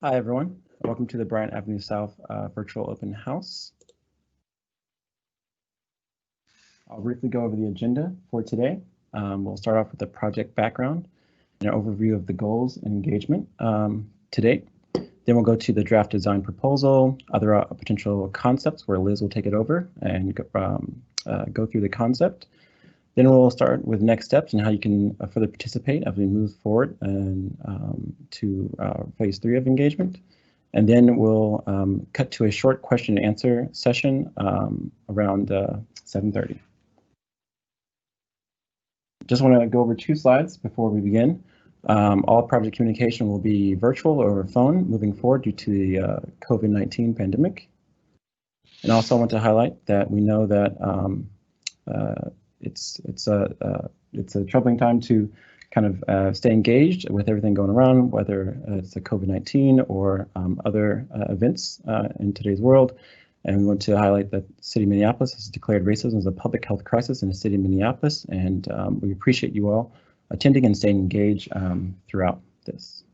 Hi, everyone. Welcome to the Bryant Avenue South virtual open house. I'll briefly go over the agenda for today. We'll start off with the project background and an overview of the goals and engagement to date. Then we'll go to the draft design proposal, other potential concepts where Liz will take it over and go through the concept. Then we'll start with next steps and how you can further participate as we move forward and to phase 3 of engagement. And then we'll cut to a short question and answer session around 7:30. Just want to go over 2 slides before we begin. All project communication will be virtual or over phone moving forward due to the COVID-19 pandemic. And also I want to highlight that we know that it's a troubling time to kind of stay engaged with everything going around, whether it's the COVID-19 or other events in today's world. And we want to highlight that the City of Minneapolis has declared racism as a public health crisis in the City of Minneapolis, and we appreciate you all attending and staying engaged throughout this.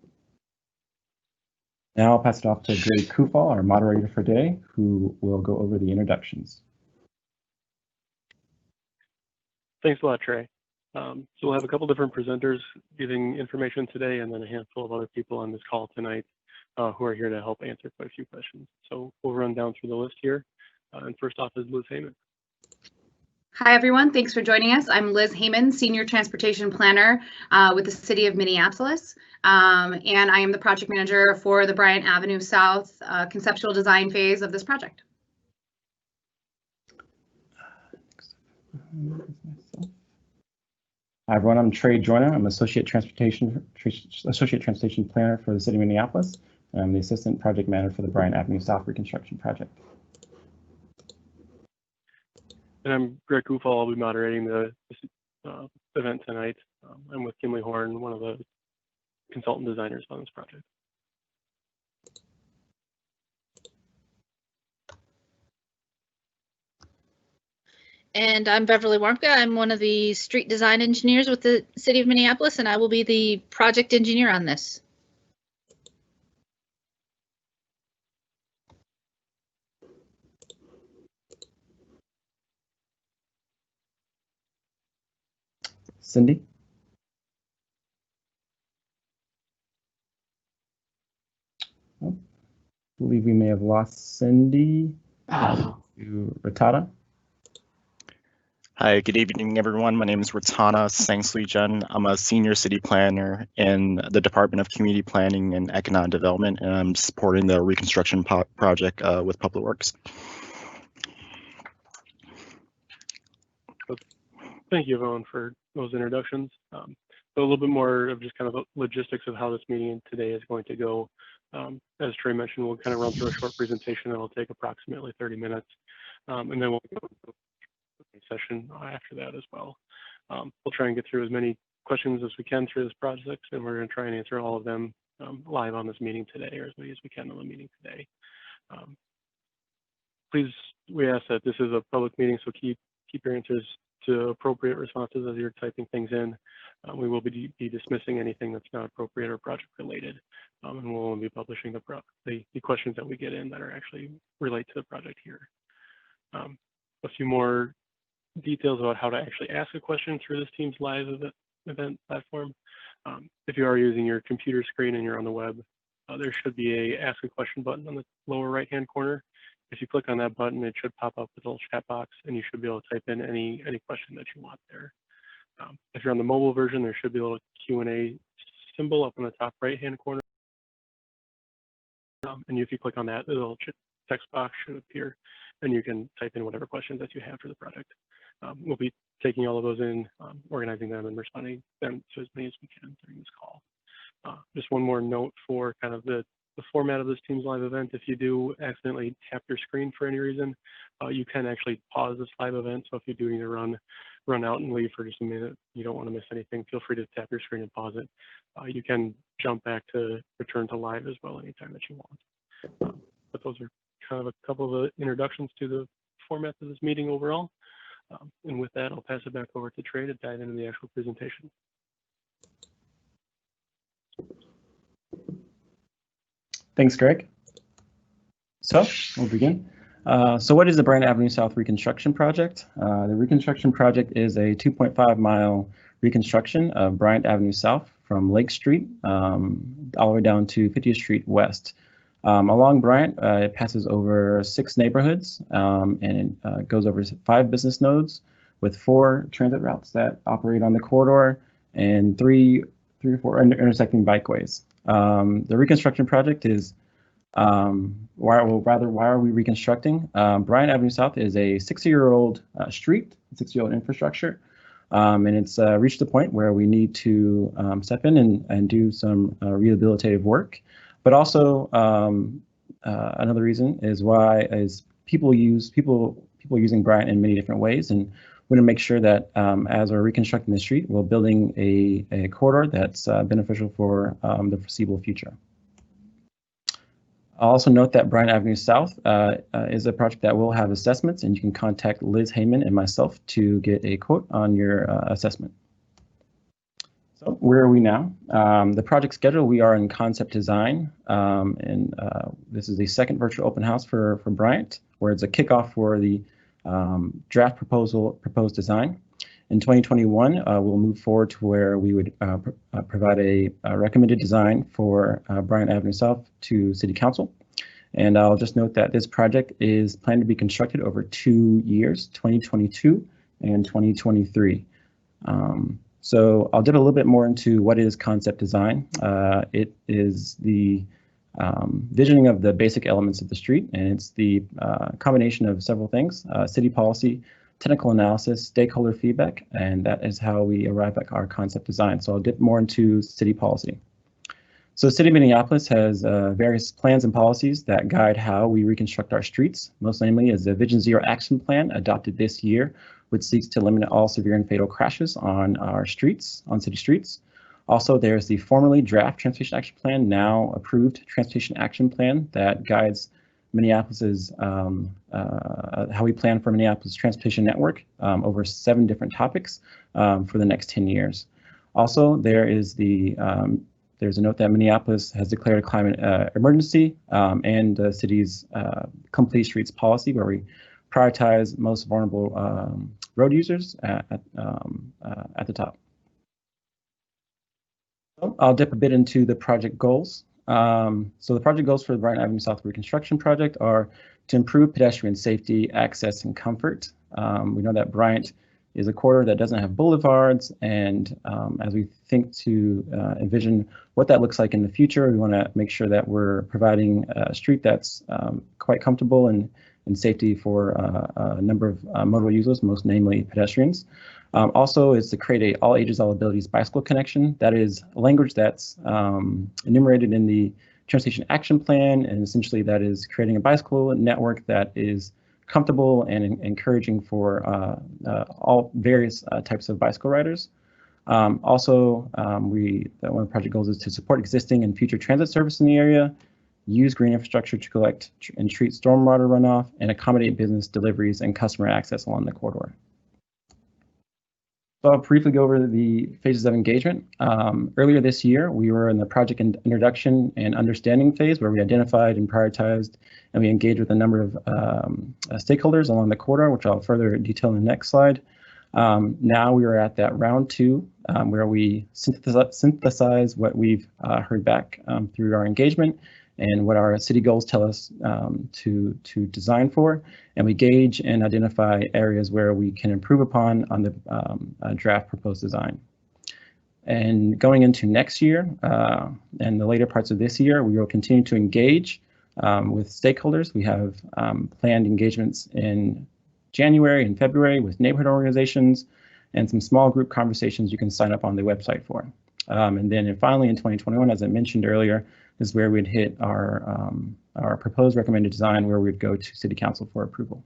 Now I'll pass it off to Greg Kufal, our moderator for today, who will go over the introductions. Thanks a lot, Trey. So we'll have a couple different presenters giving information today, and then a handful of other people on this call tonight who are here to help answer quite a few questions. So we'll run down through the list here. And first off is Liz Heyman. Hi, everyone. Thanks for joining us. I'm Liz Heyman, Senior Transportation Planner with the City of Minneapolis. And I am the project manager for the Bryant Avenue South conceptual design phase of this project. Hi, everyone. I'm Trey Joyner. I'm Associate Transportation Planner for the City of Minneapolis. And I'm the Assistant Project Manager for the Bryant Avenue South Reconstruction Project. And I'm Greg Kufal. I'll be moderating the event tonight. I'm with Kimley Horn, one of the consultant designers on this project. And I'm Beverly Warmka. I'm one of the street design engineers with the City of Minneapolis, and I will be the project engineer on this. Cindy? Oh, I believe we may have lost Cindy. To Ratata. Hi, good evening, everyone. My name is Ratana Sangsui-Jen. I'm a senior city planner in the Department of Community Planning and Economic Development, and I'm supporting the reconstruction project with Public Works. Thank you, everyone, for those introductions. So a little bit more of just kind of the logistics of how this meeting today is going to go. As Trey mentioned, we'll kind of run through a short presentation that will take approximately 30 minutes, and then we'll go to a session after that as well. We'll try and get through as many questions as we can through this project, and we're going to try and answer all of them live on this meeting today, or as many as we can on the meeting today. Please, we ask that this is a public meeting, so keep your answers to appropriate responses as you're typing things in. We will be dismissing anything that's not appropriate or project related, and we'll only be publishing the questions that we get in that are actually relate to the project here. A few more details about how to actually ask a question through this Teams live event platform. If you are using your computer screen and you're on the web, there should be a ask a question button on the lower right hand corner. If you click on that button, it should pop up with a little chat box, and you should be able to type in any question that you want there. If you're on the mobile version, there should be a little Q&A symbol up in the top right hand corner. And if you click on that, the little text box should appear, and you can type in whatever questions that you have for the project. We'll be taking all of those in, organizing them, and responding them to as many as we can during this call. Just one more note for kind of the format of this Teams live event. If you do accidentally tap your screen for any reason, you can actually pause this live event. So if you do need to run out and leave for just a minute, you don't want to miss anything, feel free to tap your screen and pause it. You can jump back to return to live as well anytime that you want. But those are kind of a couple of introductions to the format of this meeting overall. And with that, I'll pass it back over to Trey to dive into the actual presentation. Thanks, Greg. So we'll begin. So what is the Bryant Avenue South Reconstruction Project? The Reconstruction Project is a 2.5-mile reconstruction of Bryant Avenue South from Lake Street all the way down to 50th Street West. Along Bryant, it passes over 6 neighborhoods and it goes over 5 business nodes with 4 transit routes that operate on the corridor and 3 or 4 intersecting bikeways. The reconstruction project is why are we reconstructing? Bryant Avenue South is a 60-year-old street, 60-year-old infrastructure, and it's reached the point where we need to step in and do some rehabilitative work. But also another reason is people using Bryant in many different ways, and we want to make sure that as we're reconstructing the street, we're building a corridor that's beneficial for the foreseeable future. I'll also note that Bryant Avenue South is a project that will have assessments, and you can contact Liz Heyman and myself to get a quote on your assessment. So where are we now? The project schedule, we are in concept design, and this is the second virtual open house for Bryant, where it's a kickoff for the draft proposed design. In 2021, we'll move forward to where we would provide a recommended design for Bryant Avenue South to City Council. And I'll just note that this project is planned to be constructed over 2 years, 2022 and 2023. So I'll dip a little bit more into what is concept design. It is the visioning of the basic elements of the street, and it's the combination of several things: city policy, technical analysis, stakeholder feedback, and that is how we arrive at our concept design. So I'll dip more into city policy. So the City of Minneapolis has various plans and policies that guide how we reconstruct our streets. Most namely is the Vision Zero Action Plan adopted this year, which seeks to eliminate all severe and fatal crashes on our streets, on city streets. Also, there's the formerly draft Transportation Action Plan, now approved Transportation Action Plan that guides Minneapolis's how we plan for Minneapolis transportation network over 7 different topics for the next 10 years. Also, there's a note that Minneapolis has declared a climate emergency and the city's complete streets policy, where we prioritize most vulnerable road users at the top. So I'll dip a bit into the project goals. So the project goals for the Bryant Avenue South Reconstruction Project are to improve pedestrian safety, access, and comfort. We know that Bryant is a corridor that doesn't have boulevards, and as we think to envision what that looks like in the future, we want to make sure that we're providing a street that's quite comfortable and safety for a number of motor users, most namely pedestrians. Also is to create a all ages, all abilities bicycle connection. That is language that's enumerated in the Transportation Action Plan, and essentially that is creating a bicycle network that is comfortable and encouraging for all various types of bicycle riders. Also, one of the project goals is to support existing and future transit service in the area, use green infrastructure to collect and treat stormwater runoff, and accommodate business deliveries and customer access along the corridor. So I'll briefly go over the phases of engagement. Earlier this year, we were in the project introduction and understanding phase, where we identified and prioritized, and we engaged with a number of stakeholders along the corridor, which I'll further detail in the next slide. Now we are at that round 2, where we synthesize what we've heard back through our engagement and what our city goals tell us to design for, and we gauge and identify areas where we can improve upon on the draft proposed design. And going into next year and the later parts of this year, we will continue to engage with stakeholders. We have planned engagements in January and February with neighborhood organizations and some small group conversations you can sign up on the website for. And then finally in 2021, as I mentioned earlier, is where we'd hit our proposed recommended design, where we'd go to City Council for approval.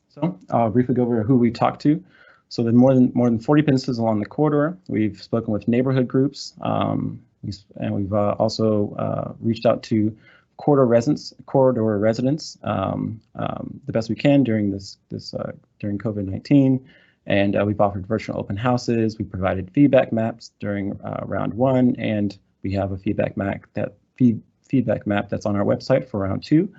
So I'll briefly go over who we talked to. So there are more than 40 businesses along the corridor. We've spoken with neighborhood groups, and we've also reached out to corridor residents the best we can during during COVID-19. And we've offered virtual open houses. We provided feedback maps during round 1, and we have a feedback feedback map that's on our website for round 2.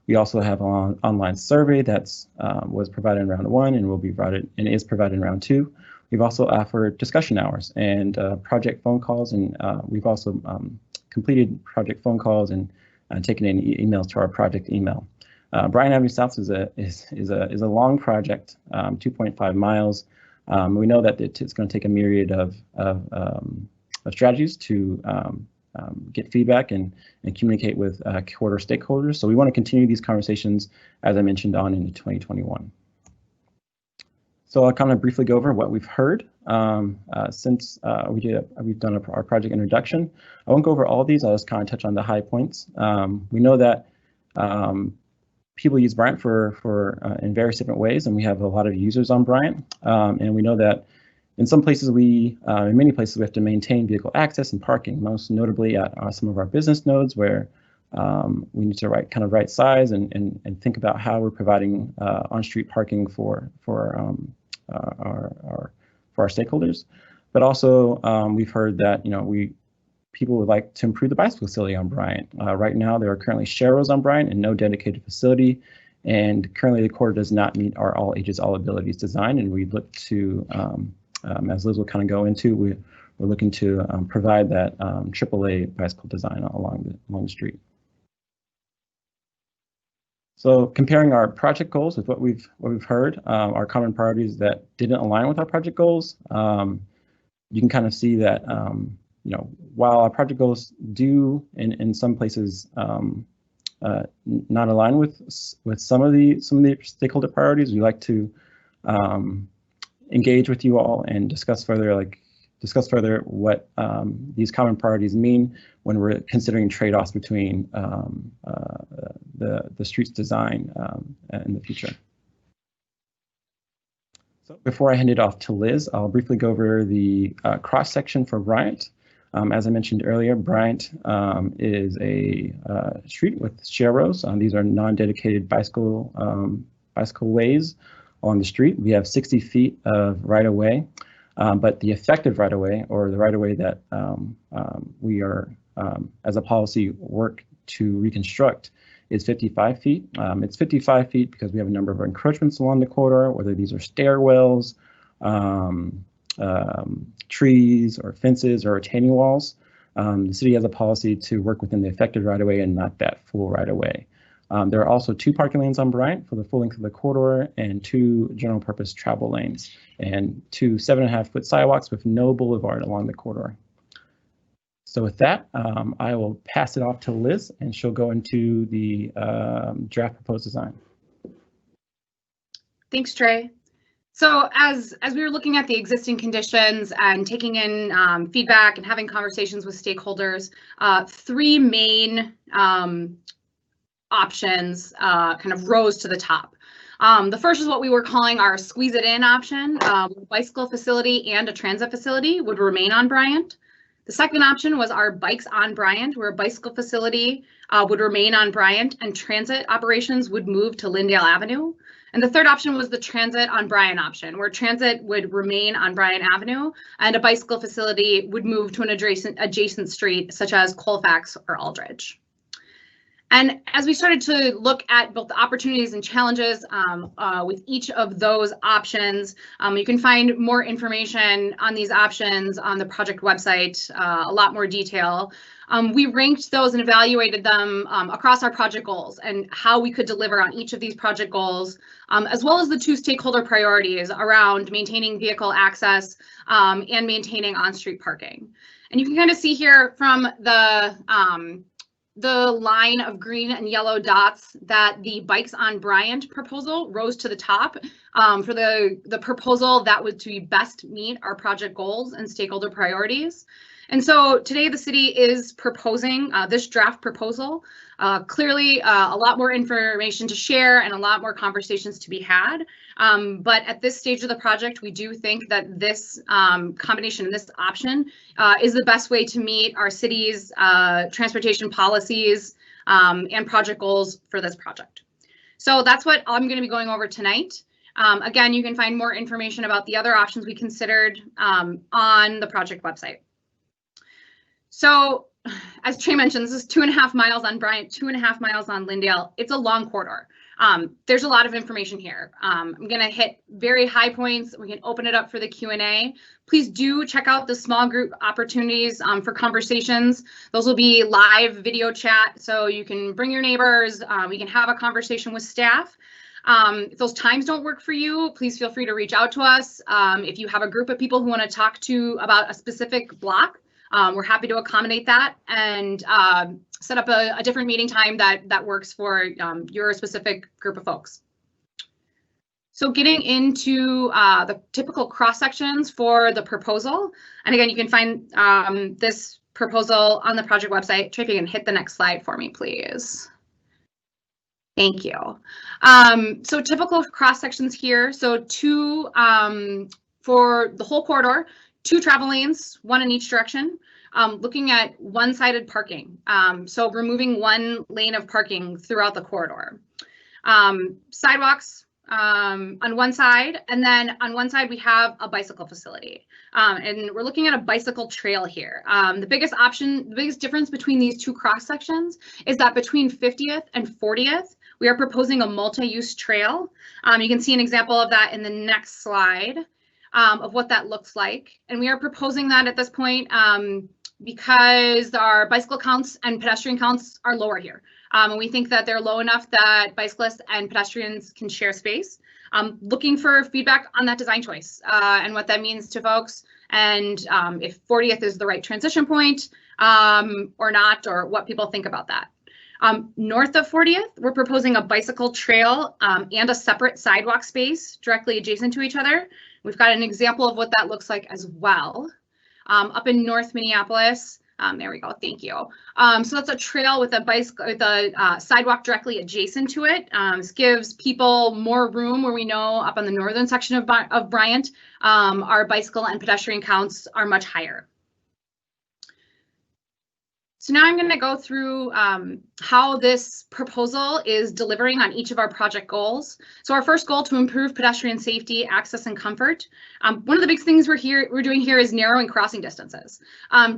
We also have an online survey that's was provided in round 1 and will be provided and is provided in round 2. We've also offered discussion hours and project phone calls, and we've also completed project phone calls and taken in emails to our project email. Bryant Avenue South is a long project, 2.5 miles. We know that it's going to take a myriad of strategies to get feedback and communicate with corridor stakeholders. So we want to continue these conversations, as I mentioned, on into 2021. So I'll kind of briefly go over what we've heard since we've done our project introduction. I won't go over all of these. I'll just kind of touch on the high points. We know that people use Bryant in various different ways, and we have a lot of users on Bryant. And we know that in some places in many places we have to maintain vehicle access and parking, most notably at some of our business nodes where we need to right size and think about how we're providing on-street parking for our stakeholders. But also we've heard that people would like to improve the bicycle facility on Bryant. Right now there are currently share rows on Bryant and no dedicated facility, and currently the corridor does not meet our all ages, all abilities design, and we look to, as Liz will kind of go into, we're looking to provide that AAA bicycle design along the street. So comparing our project goals with what we've heard, our common priorities that didn't align with our project goals, you can kind of see that while our project goals do in some places not align with some of the stakeholder priorities, we like to engage with you all and discuss further what these common priorities mean when we're considering trade-offs between the street's design in the future. So before I hand it off to Liz, I'll briefly go over the cross-section for Bryant. As I mentioned earlier, Bryant is a street with share rows. These are non-dedicated bicycle ways along the street. We have 60 feet of right-of-way, but the effective right-of-way, or the right-of-way that we are, as a policy, work to reconstruct, is 55 feet. It's 55 feet because we have a number of encroachments along the corridor, whether these are stairwells, trees or fences or retaining walls. The city has a policy to work within the effective right-of-way and not that full right-of-way. There are also 2 parking lanes on Bryant for the full length of the corridor and 2 general purpose travel lanes and 2 7.5-foot sidewalks with no boulevard along the corridor. So with that, I will pass it off to Liz and she'll go into the draft proposed design. Thanks, Trey. So as we were looking at the existing conditions and taking in feedback and having conversations with stakeholders, 3 main options kind of rose to the top. The first is what we were calling our squeeze it in option. A bicycle facility and a transit facility would remain on Bryant. The second option was our bikes on Bryant, where a bicycle facility would remain on Bryant and transit operations would move to Lyndale Avenue. And the third option was the transit on Bryant option, where transit would remain on Bryant Avenue and a bicycle facility would move to an adjacent street, such as Colfax or Aldridge. And as we started to look at both the opportunities and challenges with each of those options, you can find more information on these options on the project website, a lot more detail. We ranked those and evaluated them across our project goals and how we could deliver on each of these project goals, as well as the 2 stakeholder priorities around maintaining vehicle access and maintaining on-street parking. And you can kind of see here from the line of green and yellow dots that the bikes on Bryant proposal rose to the top for the proposal that would to best meet our project goals and stakeholder priorities. And so today the city is proposing this draft proposal. Clearly a lot more information to share and a lot more conversations to be had. But at this stage of the project, we do think that this combination, this option is the best way to meet our city's transportation policies and project goals for this project. So that's what I'm going to be going over tonight. Again, you can find more information about the other options we considered on the project website. So as Trey mentioned, this is 2.5 miles on Bryant, 2.5 miles on Lyndale. It's a long corridor. There's a lot of information here. I'm going to hit very high points. We can open it up for the Q&A. Please do check out the small group opportunities for conversations. Those will be live video chat, so you can bring your neighbors. We can have a conversation with staff. If those times don't work for you, please feel free to reach out to us. If you have a group of people who want to talk to about a specific block, we're happy to accommodate that and set up a different meeting time that works for your specific group of folks. So getting into the typical cross sections for the proposal, and again, you can find this proposal on the project website. Trey, if you can hit the next slide for me, please. Thank you. So typical cross sections here. So two for the whole corridor, 2 travel lanes, 1 in each direction. Looking at one-sided parking, so removing 1 lane of parking throughout the corridor. Sidewalks on one side, and then on one side we have a bicycle facility, and we're looking at a bicycle trail here. The biggest difference between these 2 cross sections is that between 50th and 40th, we are proposing a multi-use trail. You can see an example of that in the next slide of what that looks like, and we are proposing that at this point because our bicycle counts and pedestrian counts are lower here. And we think that they're low enough that bicyclists and pedestrians can share space. Looking for feedback on that design choice and what that means to folks, and if 40th is the right transition point or not, or what people think about that. North of 40th, we're proposing a bicycle trail and a separate sidewalk space directly adjacent to each other. We've got an example of what that looks like as well. Up in North Minneapolis, there we go, thank you. So that's a trail with a bicycle, with a sidewalk directly adjacent to it. This gives people more room where we know up on the northern section of Bryant, our bicycle and pedestrian counts are much higher. So now I'm going to go through how this proposal is delivering on each of our project goals. So our first goal, to improve pedestrian safety, access, and comfort. One of the big things we're doing here is narrowing crossing distances.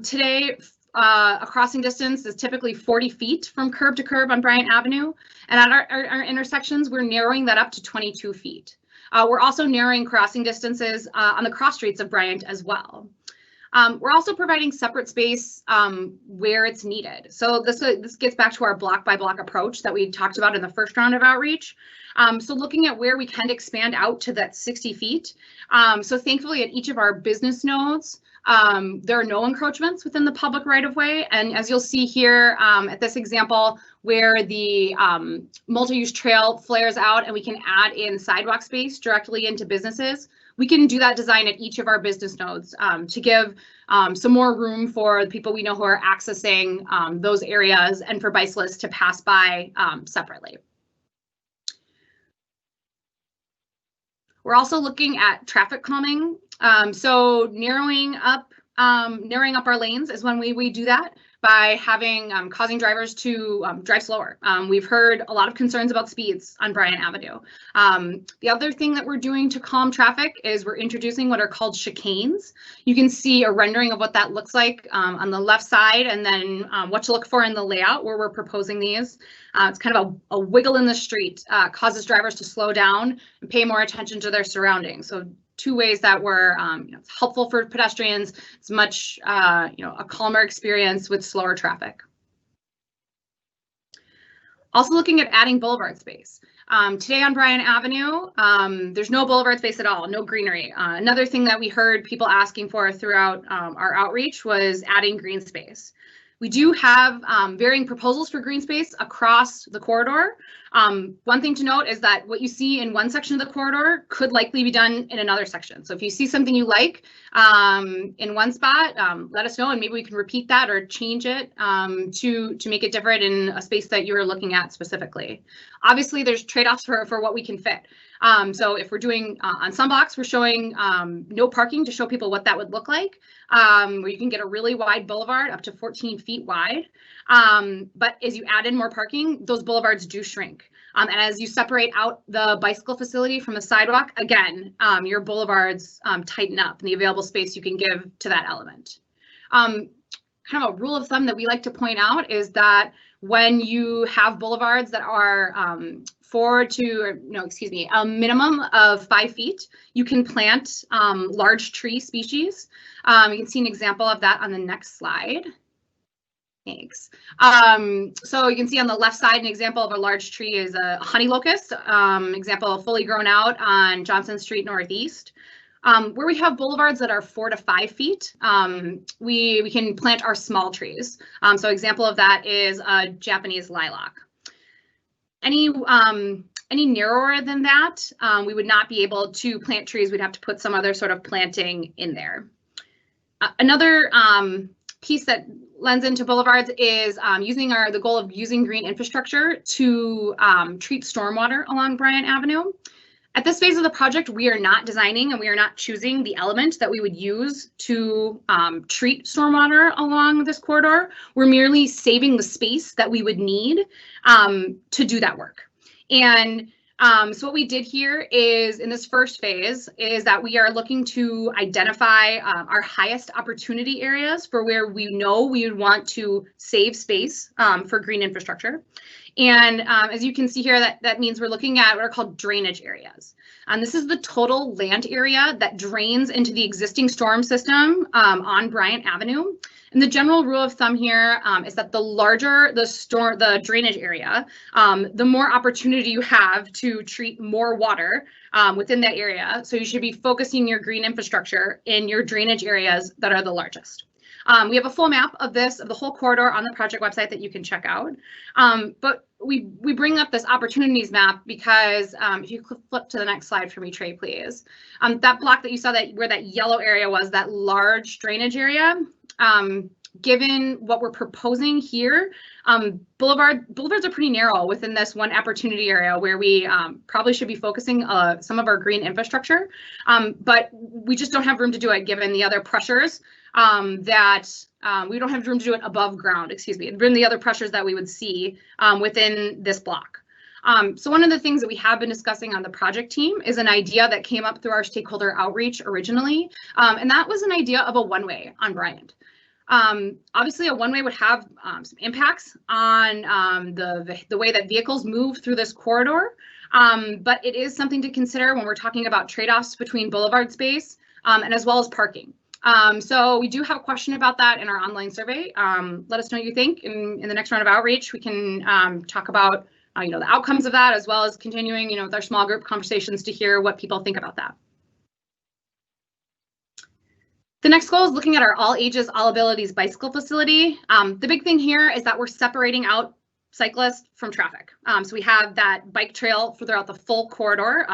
Today, a crossing distance is typically 40 feet from curb to curb on Bryant Avenue, and at our intersections, we're narrowing that up to 22 feet. We're also narrowing crossing distances on the cross streets of Bryant as well. We're also providing separate space where it's needed. So this gets back to our block by block approach that we talked about in the first round of outreach. So looking at where we can expand out to that 60 feet. So thankfully at each of our business nodes, there are no encroachments within the public right of way. And as you'll see here at this example, where the multi-use trail flares out and we can add in sidewalk space directly into businesses, we can do that design at each of our business nodes to give some more room for the people we know who are accessing those areas and for bicyclists to pass by separately. We're also looking at traffic calming. So narrowing up our lanes is when we do that by having causing drivers to drive slower. We've heard a lot of concerns about speeds on Bryant Avenue. The other thing that we're doing to calm traffic is we're introducing what are called chicanes. You can see a rendering of what that looks like on the left side, and then what to look for in the layout where we're proposing these. It's kind of a wiggle in the street, causes drivers to slow down and pay more attention to their surroundings. So 2 ways that were it's helpful for pedestrians. It's much a calmer experience with slower traffic. Also looking at adding boulevard space. Today on Bryant Avenue, there's no boulevard space at all, no greenery. Another thing that we heard people asking for throughout our outreach was adding green space. We do have varying proposals for green space across the corridor. One thing to note is that what you see in one section of the corridor could likely be done in another section. So if you see something you like in one spot, let us know and maybe we can repeat that or change it to make it different in a space that you're looking at specifically. Obviously, there's trade-offs for what we can fit. So if we're doing on some blocks, we're showing no parking to show people what that would look like, where you can get a really wide boulevard up to 14 feet wide. But as you add in more parking, those boulevards do shrink. And as you separate out the bicycle facility from the sidewalk, again, your boulevards tighten up and the available space you can give to that element. kind of a rule of thumb that we like to point out is that when you have boulevards that are a minimum of 5 feet, you can plant large tree species. You can see an example of that on the next slide. Thanks. So you can see on the left side, an example of a large tree is a honey locust, example of fully grown out on Johnson Street Northeast. Where we have boulevards that are 4 to 5 feet, we can plant our small trees. So example of that is a Japanese lilac. Any narrower than that, we would not be able to plant trees. We'd have to put some other sort of planting in there. Another piece that lends into boulevards is the goal of using green infrastructure to treat stormwater along Bryant Avenue. At this phase of the project, we are not designing and we are not choosing the element that we would use to treat stormwater along this corridor. We're merely saving the space that we would need to do that work. And so what we did here is, in this first phase, is that we are looking to identify our highest opportunity areas for where we know we would want to save space for green infrastructure. And as you can see here, that means we're looking at what are called drainage areas. This is the total land area that drains into the existing storm system on Bryant Avenue. And the general rule of thumb here is that the larger the drainage area, the more opportunity you have to treat more water within that area. So you should be focusing your green infrastructure in your drainage areas that are the largest. We have a full map of the whole corridor on the project website that you can check out. But we bring up this opportunities map because if you flip to the next slide for me, Trey, please. That block that you saw where that yellow area was, that large drainage area, given what we're proposing here, boulevards are pretty narrow within this one opportunity area where we probably should be focusing some of our green infrastructure, but we just don't have room to do it given the other pressures we don't have room to do it above ground, given the other pressures that we would see within this block. So one of the things that we have been discussing on the project team is an idea that came up through our stakeholder outreach originally, and that was an idea of a one-way on Bryant. Obviously, a one-way would have some impacts on the way that vehicles move through this corridor, but it is something to consider when we're talking about trade-offs between boulevard space and as well as parking. So we do have a question about that in our online survey. Let us know what you think. In the next round of outreach, we can talk about the outcomes of that, as well as continuing with our small group conversations to hear what people think about that. The next goal is looking at our all ages, all abilities bicycle facility. The big thing here is that we're separating out cyclists from traffic. So we have that bike trail throughout the full corridor,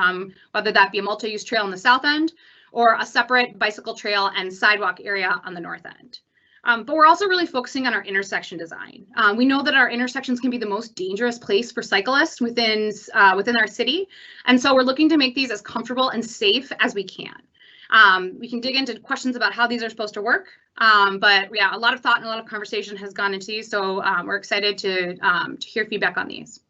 whether that be a multi-use trail on the south end or a separate bicycle trail and sidewalk area on the north end. But we're also really focusing on our intersection design. We know that our intersections can be the most dangerous place for cyclists within our city. And so we're looking to make these as comfortable and safe as we can. We can dig into questions about how these are supposed to work, but yeah, a lot of thought and a lot of conversation has gone into these, so we're excited to hear feedback on these.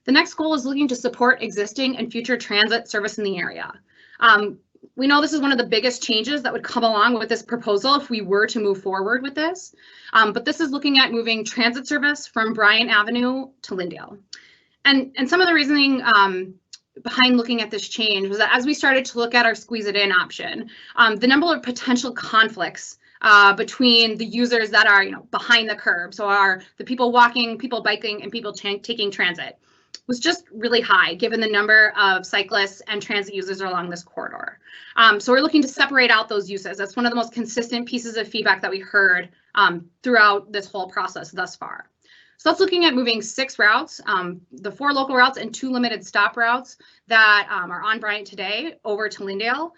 The next goal is looking to support existing and future transit service in the area. We know this is one of the biggest changes that would come along with this proposal if we were to move forward with this, but this is looking at moving transit service from Bryant Avenue to Lyndale. And some of the reasoning behind looking at this change was that as we started to look at our squeeze it in option, the number of potential conflicts between the users that are behind the curb, so the people walking, people biking, and people taking transit, was just really high given the number of cyclists and transit users along this corridor. So we're looking to separate out those uses. That's one of the most consistent pieces of feedback that we heard throughout this whole process thus far. So that's looking at moving 6 routes, the 4 local routes and 2 limited stop routes that are on Bryant today over to Lyndale.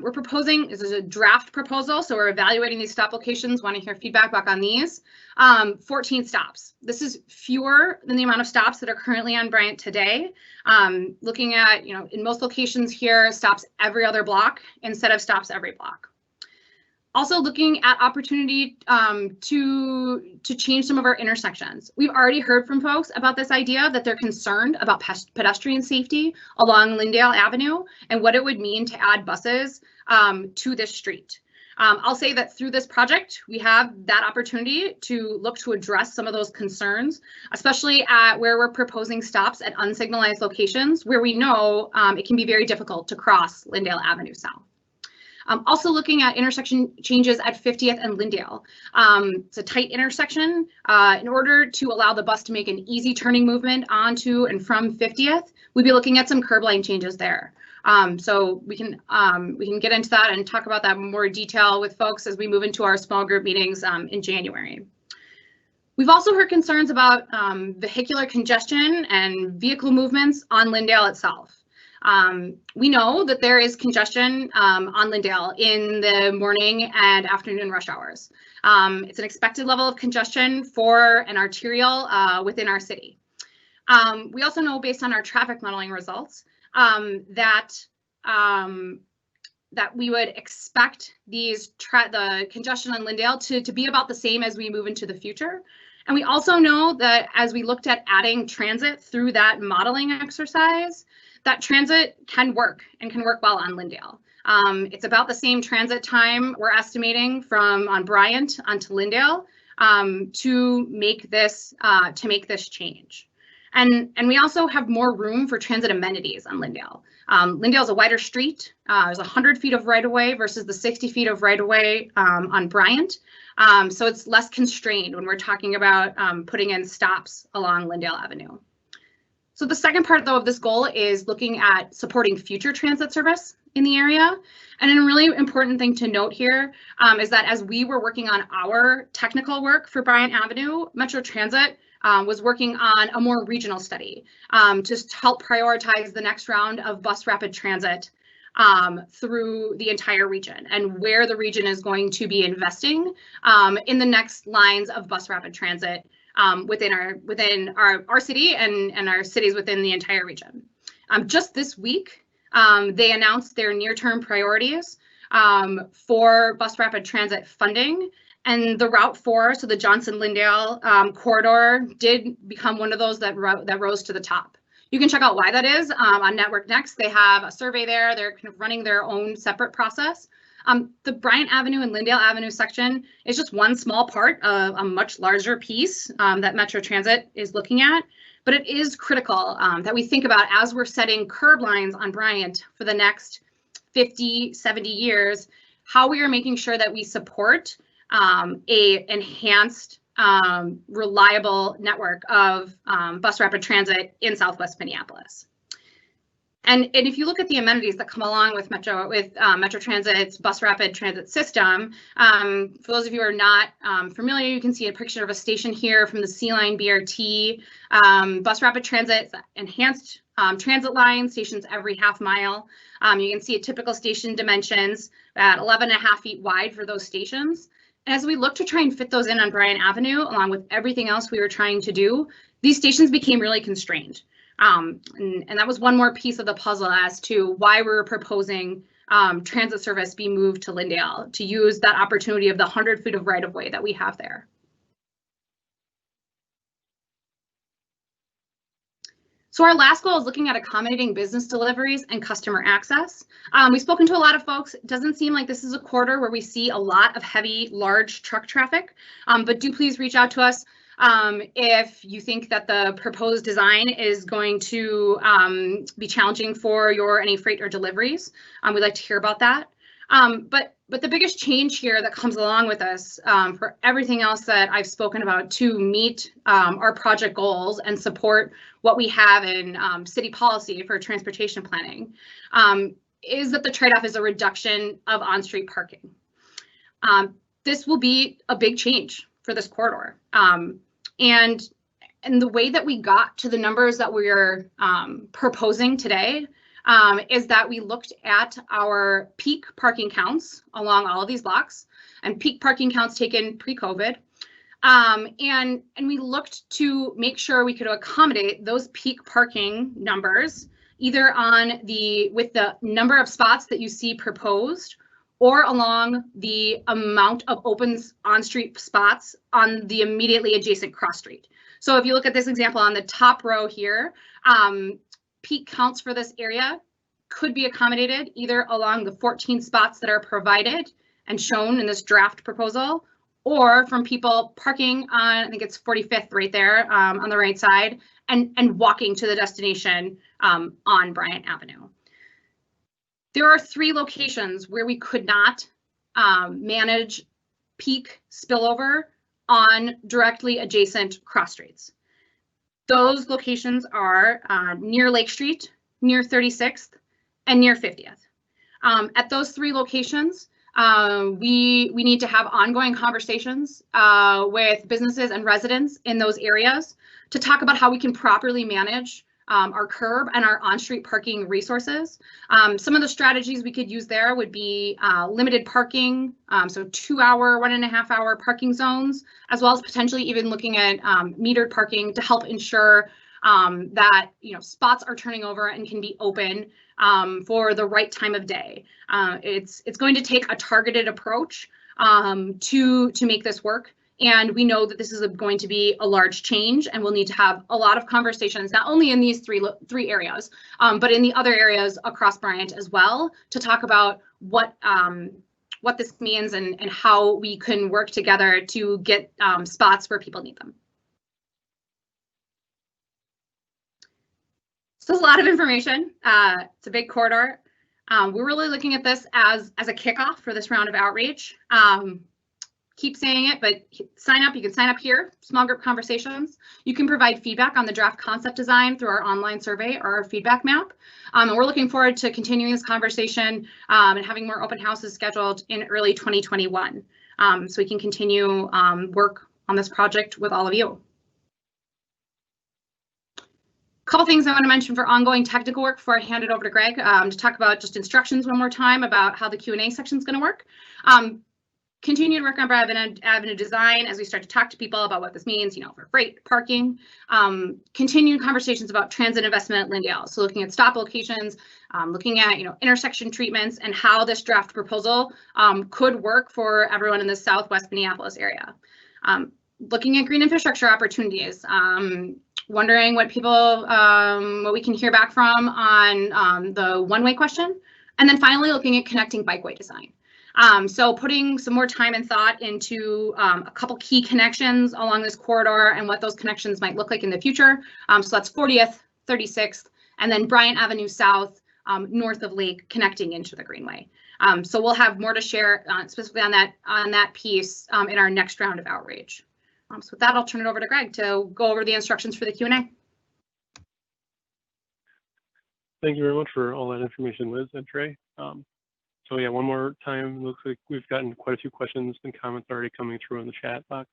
We're proposing, this is a draft proposal, so we're evaluating these stop locations, want to hear feedback back on these. 14 stops. This is fewer than the amount of stops that are currently on Bryant today. Looking at, in most locations here, stops every other block instead of stops every block. Also looking at opportunity to change some of our intersections. We've already heard from folks about this idea that they're concerned about pedestrian safety along Lyndale Avenue and what it would mean to add buses to this street. I'll say that through this project, we have that opportunity to look to address some of those concerns, especially at where we're proposing stops at unsignalized locations where we know it can be very difficult to cross Lyndale Avenue South. Also looking at intersection changes at 50th and Lyndale. It's a tight intersection. In order to allow the bus to make an easy turning movement onto and from 50th, we'd be looking at some curb line changes there. So we can get into that and talk about that in more detail with folks as we move into our small group meetings in January. We've also heard concerns about vehicular congestion and vehicle movements on Lyndale itself. We know that there is congestion on Lyndale in the morning and afternoon rush hours. It's an expected level of congestion for an arterial within our city. We also know based on our traffic modeling results that we would expect the congestion on Lyndale to be about the same as we move into the future. And we also know that as we looked at adding transit through that modeling exercise, that transit can work and can work well on Lyndale. It's about the same transit time we're estimating from on Bryant onto Lyndale to make this change. And we also have more room for transit amenities on Lyndale. Lyndale is a wider street. There's 100 feet of right-of-way versus the 60 feet of right-of-way on Bryant. So it's less constrained when we're talking about putting in stops along Lyndale Avenue. So the second part, though, of this goal is looking at supporting future transit service in the area. And a really important thing to note here is that as we were working on our technical work for Bryant Avenue, Metro Transit was working on a more regional study to help prioritize the next round of bus rapid transit through the entire region and where the region is going to be investing in the next lines of bus rapid transit within our city and our cities within the entire region. Just this week, they announced their near-term priorities for bus rapid transit funding, and the Route 4, so the Johnson-Lyndale corridor, did become one of those that rose to the top. You can check out why that is on Network Next. They have a survey there. They're kind of running their own separate process. The Bryant Avenue and Lyndale Avenue section is just one small part of a much larger piece that Metro Transit is looking at, but it is critical that we think about as we're setting curb lines on Bryant for the next 50, 70 years, how we are making sure that we support a enhanced, reliable network of bus rapid transit in Southwest Minneapolis. And if you look at the amenities that come along with Metro Transit's bus rapid transit system, for those of you who are not familiar, you can see a picture of a station here from the C-Line BRT. Bus rapid transit enhanced transit line, stations every half mile. You can see a typical station dimensions at 11.5 feet wide for those stations. And as we look to try and fit those in on Bryant Avenue, along with everything else we were trying to do, these stations became really constrained. And that was one more piece of the puzzle as to why we were proposing transit service be moved to Lyndale to use that opportunity of the 100 feet of right-of-way that we have there. So our last goal is looking at accommodating business deliveries and customer access. We've spoken to a lot of folks. It doesn't seem like this is a quarter where we see a lot of heavy, large truck traffic, but do please reach out to us if you think that the proposed design is going to be challenging for any freight or deliveries. We'd like to hear about that. But the biggest change here that comes along with us for everything else that I've spoken about to meet our project goals and support what we have in city policy for transportation planning is that the trade-off is a reduction of on-street parking. This will be a big change for this corridor. And the way that we got to the numbers that we're proposing today is that we looked at our peak parking counts along all of these blocks and peak parking counts taken pre-COVID. And we looked to make sure we could accommodate those peak parking numbers either with the number of spots that you see proposed or along the amount of open on-street spots on the immediately adjacent cross street. So if you look at this example on the top row here, peak counts for this area could be accommodated either along the 14 spots that are provided and shown in this draft proposal, or from people parking on, I think it's 45th right there on the right side, and walking to the destination on Bryant Avenue. There are 3 locations where we could not manage peak spillover on directly adjacent cross streets. Those locations are near Lake Street, near 36th, and near 50th. At those 3 locations, we need to have ongoing conversations with businesses and residents in those areas to talk about how we can properly manage our curb and our on-street parking resources. Some of the strategies we could use there would be limited parking, so 2-hour, 1.5-hour parking zones, as well as potentially even looking at metered parking to help ensure that spots are turning over and can be open for the right time of day. It's going to take a targeted approach to make this work. And we know that this is going to be a large change, and we'll need to have a lot of conversations, not only in these three areas, but in the other areas across Bryant as well, to talk about what this means and how we can work together to get spots where people need them. So it's a lot of information. It's a big corridor. We're really looking at this as a kickoff for this round of outreach. Keep saying it, but sign up. You can sign up here, small group conversations. You can provide feedback on the draft concept design through our online survey or our feedback map. And we're looking forward to continuing this conversation and having more open houses scheduled in early 2021. So we can continue work on this project with all of you. Couple things I want to mention for ongoing technical work before I hand it over to Greg to talk about just instructions one more time about how the Q&A section is going to work. Continue to work on Bryant Avenue design as we start to talk to people about what this means, for freight, parking. Continuing conversations about transit investment at Lyndale. So looking at stop locations, looking at intersection treatments and how this draft proposal could work for everyone in the Southwest Minneapolis area. Looking at green infrastructure opportunities. Wondering what what we can hear back from on the one-way question, and then finally looking at connecting bikeway design. So putting some more time and thought into a couple key connections along this corridor and what those connections might look like in the future. So that's 40th, 36th, and then Bryant Avenue South, north of Lake, connecting into the Greenway. So we'll have more to share specifically on that piece in our next round of outreach. So with that, I'll turn it over to Greg to go over the instructions for the Q&A. Thank you very much for all that information, Liz and Trey. So yeah, one more time, looks like we've gotten quite a few questions and comments already coming through in the chat box.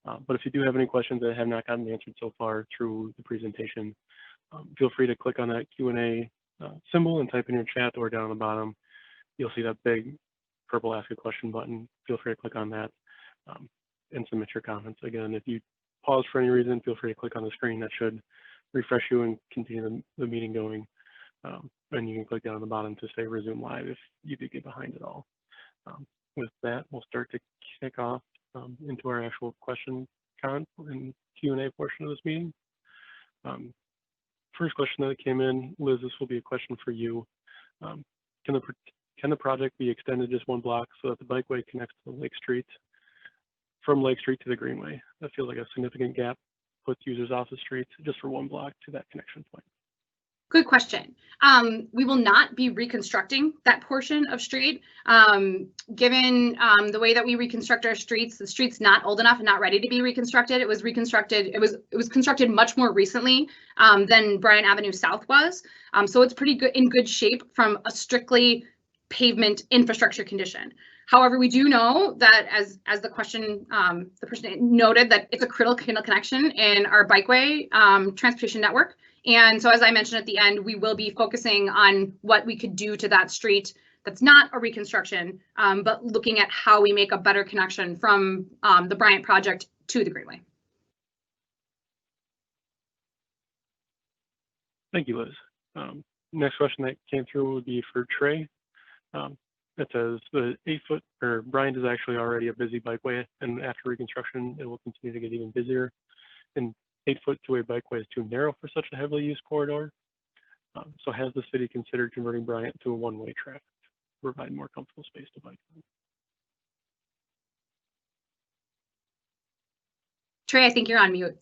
But if you do have any questions that have not gotten answered so far through the presentation, feel free to click on that Q&A symbol and type in your chat, or down on the bottom, you'll see that big purple Ask a Question button. Feel free to click on that and submit your comments. Again, if you pause for any reason, feel free to click on the screen. That should refresh you and continue the meeting going. And you can click down on the bottom to say resume live if you did get behind it all. With that, we'll start to kick off into our actual question and Q&A portion of this meeting. First question that came in, Liz, this will be a question for you. Can the project be extended just one block so that the bikeway connects to Lake Street, from Lake Street to the Greenway? That feels like a significant gap, puts users off the streets just for one block to that connection point. Good question. We will not be reconstructing that portion of street. Given the way that we reconstruct our streets, the street's not old enough and not ready to be reconstructed. It was reconstructed. It was constructed much more recently than Bryant Avenue South was. So it's pretty good, in good shape from a strictly pavement infrastructure condition. However, we do know that as the question, the person noted, that it's a critical connection in our bikeway transportation network. And so, as I mentioned at the end, we will be focusing on what we could do to that street that's not a reconstruction, but looking at how we make a better connection from the Bryant project to the Greenway. Thank you, Liz. Next question that came through would be for Trey. It says the 8-foot, or Bryant is actually already a busy bikeway, and after reconstruction, it will continue to get even busier. And 8-foot two-way bikeway is too narrow for such a heavily used corridor. So has the city considered converting Bryant to a one-way traffic to provide more comfortable space to bike on? Trey, I think you're on mute.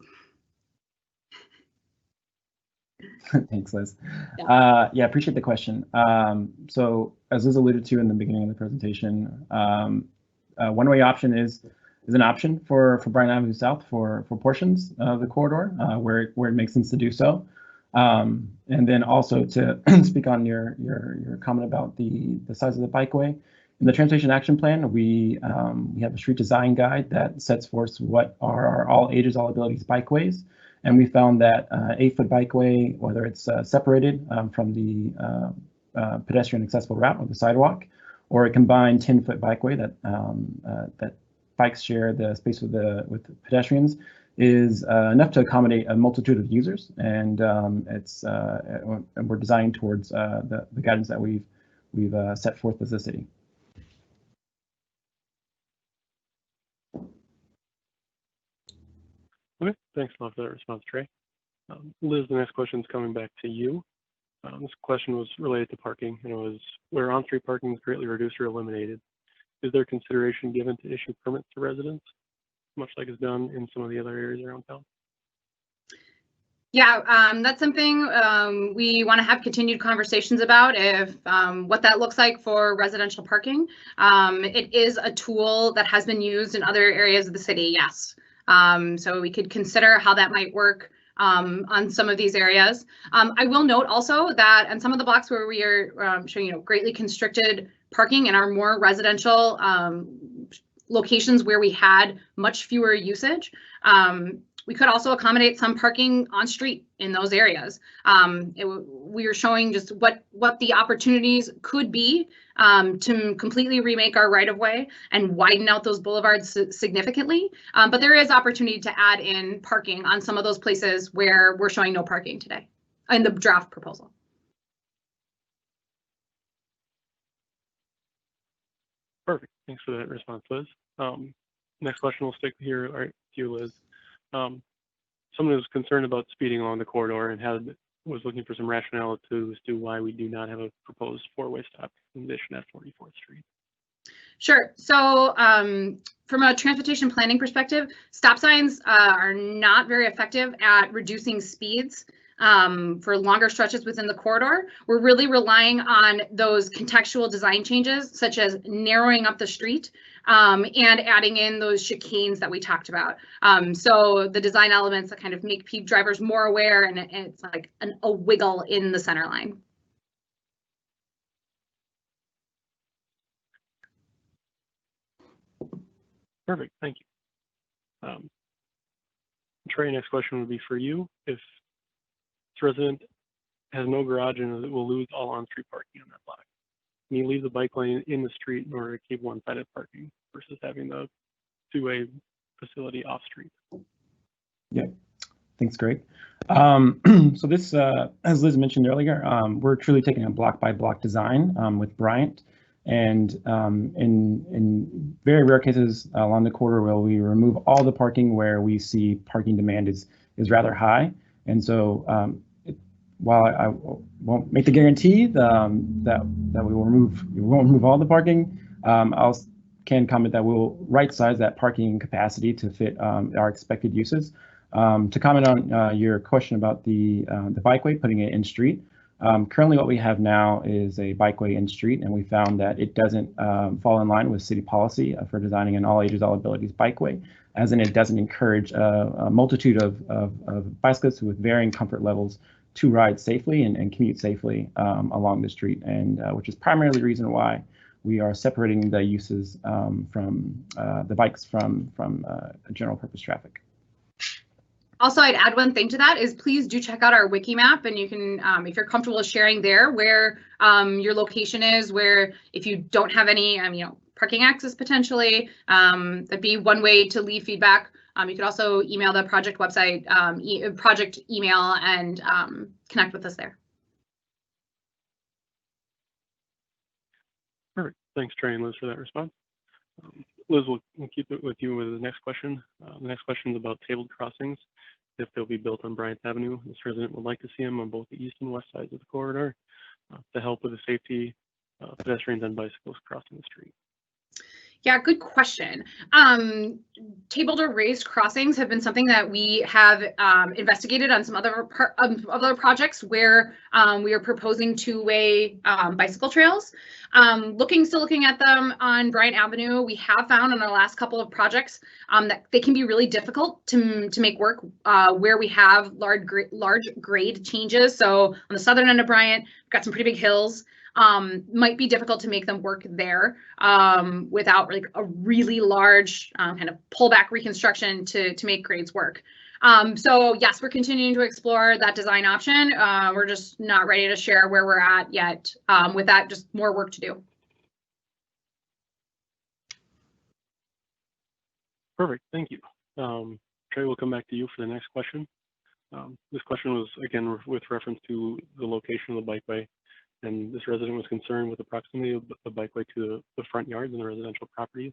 Thanks, Liz. Yeah. Yeah, appreciate the question. So as Liz alluded to in the beginning of the presentation, one-way option is an option for Bryant Avenue South for portions of the corridor where it makes sense to do so. And then also to speak on your comment about the size of the bikeway. In the Transportation Action Plan, we have a street design guide that sets forth what are our all ages, all abilities bikeways. And we found that 8-foot bikeway, whether it's separated from the pedestrian accessible route or the sidewalk, or a combined 10-foot bikeway that bikes share the space with pedestrians, is enough to accommodate a multitude of users. And we're designing towards the guidance that we've set forth as a city. Okay, thanks a lot for that response, Trey. Liz, the next question is coming back to you. This question was related to parking, and it was where on-street parking is greatly reduced or eliminated, is there consideration given to issue permits to residents, much like is done in some of the other areas around town? Yeah, that's something we want to have continued conversations about, if what that looks like for residential parking. It is a tool that has been used in other areas of the city, yes. So we could consider how that might work on some of these areas. I will note also that on some of the blocks where we are showing, greatly constricted parking in our more residential locations where we had much fewer usage, we could also accommodate some parking on street in those areas. We are showing just what the opportunities could be to completely remake our right-of-way and widen out those boulevards significantly. But there is opportunity to add in parking on some of those places where we're showing no parking today in the draft proposal. Perfect. Thanks for that response, Liz. Next question will stick here. All right, to you, Liz. Someone was concerned about speeding along the corridor and was looking for some rationale as to why we do not have a proposed four-way stop condition at 44th Street. Sure. So from a transportation planning perspective, stop signs are not very effective at reducing speeds for longer stretches within the corridor. We're really relying on those contextual design changes, such as narrowing up the street and adding in those chicanes that we talked about. So the design elements that kind of make drivers more aware, and it's like a wiggle in the center line. Perfect, thank you. Trey, next question would be for you. If this resident has no garage and will lose all on-street parking on that block, can you leave the bike lane in the street in order to keep one-sided parking versus having the two-way facility off-street? Yeah, thanks, Greg. So this, as Liz mentioned earlier, we're truly taking a block-by-block design with Bryant. And in very rare cases along the corridor, where we remove all the parking where we see parking demand is rather high. And so while I won't make the guarantee that we won't remove all the parking, I can comment that we'll right size that parking capacity to fit our expected uses. To comment on your question about the bikeway, putting it in street. Currently what we have now is a bikeway in street, and we found that it doesn't fall in line with city policy for designing an all ages, all abilities bikeway, as in it doesn't encourage a multitude of bicyclists with varying comfort levels to ride safely and commute safely along the street, and which is primarily the reason why we are separating the uses from the bikes from general purpose traffic. Also, I'd add one thing to that is please do check out our wiki map, and you can, if you're comfortable sharing there, where your location is, where if you don't have any, parking access potentially, that'd be one way to leave feedback. You could also email the project website, project email, and connect with us there. Perfect. Thanks, Trey and Liz, for that response. Liz, we'll keep it with you with the next question. The next question is about tabled crossings. If they'll be built on Bryant Avenue, this resident would like to see them on both the east and west sides of the corridor to help with the safety of pedestrians and bicycles crossing the street. Yeah, good question. Tabled or raised crossings have been something that we have investigated on some other projects where we are proposing two-way bicycle trails. Still looking at them on Bryant Avenue, we have found on our last couple of projects that they can be really difficult to make work where we have large grade changes. So on the southern end of Bryant, we've got some pretty big hills. Might be difficult to make them work there without like a really large kind of pullback reconstruction to make grades work. So yes, we're continuing to explore that design option. We're just not ready to share where we're at yet. With that, just more work to do. Perfect, thank you. Trey, we'll come back to you for the next question. This question was again with reference to the location of the bikeway. And this resident was concerned with the proximity of the bikeway to the front yards and the residential properties.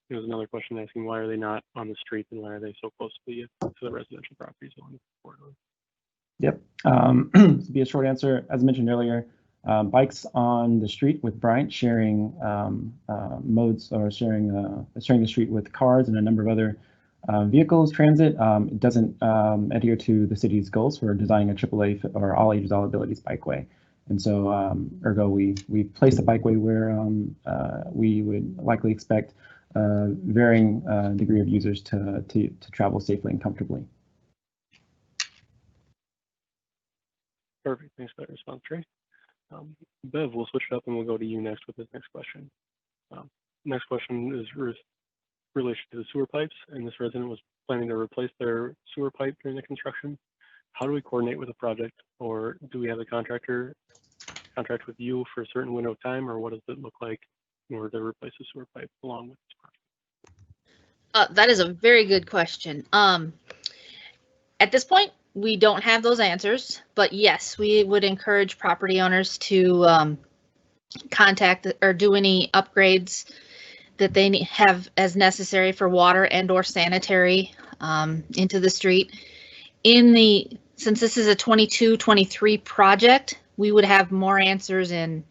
There's another question asking why are they not on the street and why are they so close to the residential properties along the corridor? Yep. To be a short answer, as mentioned earlier, bikes on the street with Bryant sharing modes or sharing the street with cars and a number of other vehicles, transit, it doesn't adhere to the city's goals for designing a AAA or all ages, all abilities bikeway. And so, ergo, we place a bikeway where we would likely expect varying degree of users to travel safely and comfortably. Perfect. Thanks for that response, Trey. Bev, we'll switch it up and we'll go to you next with this next question. Next question is relation to the sewer pipes, and this resident was planning to replace their sewer pipe during the construction. How do we coordinate with a project, or do we have a contract with you for a certain window of time, or what does it look like in order to replace the sewer pipe along with this project? That is a very good question. At this point, we don't have those answers, but yes, we would encourage property owners to contact or do any upgrades that they have as necessary for water and or sanitary into the street. Since this is a 22-23 project, we would have more answers in,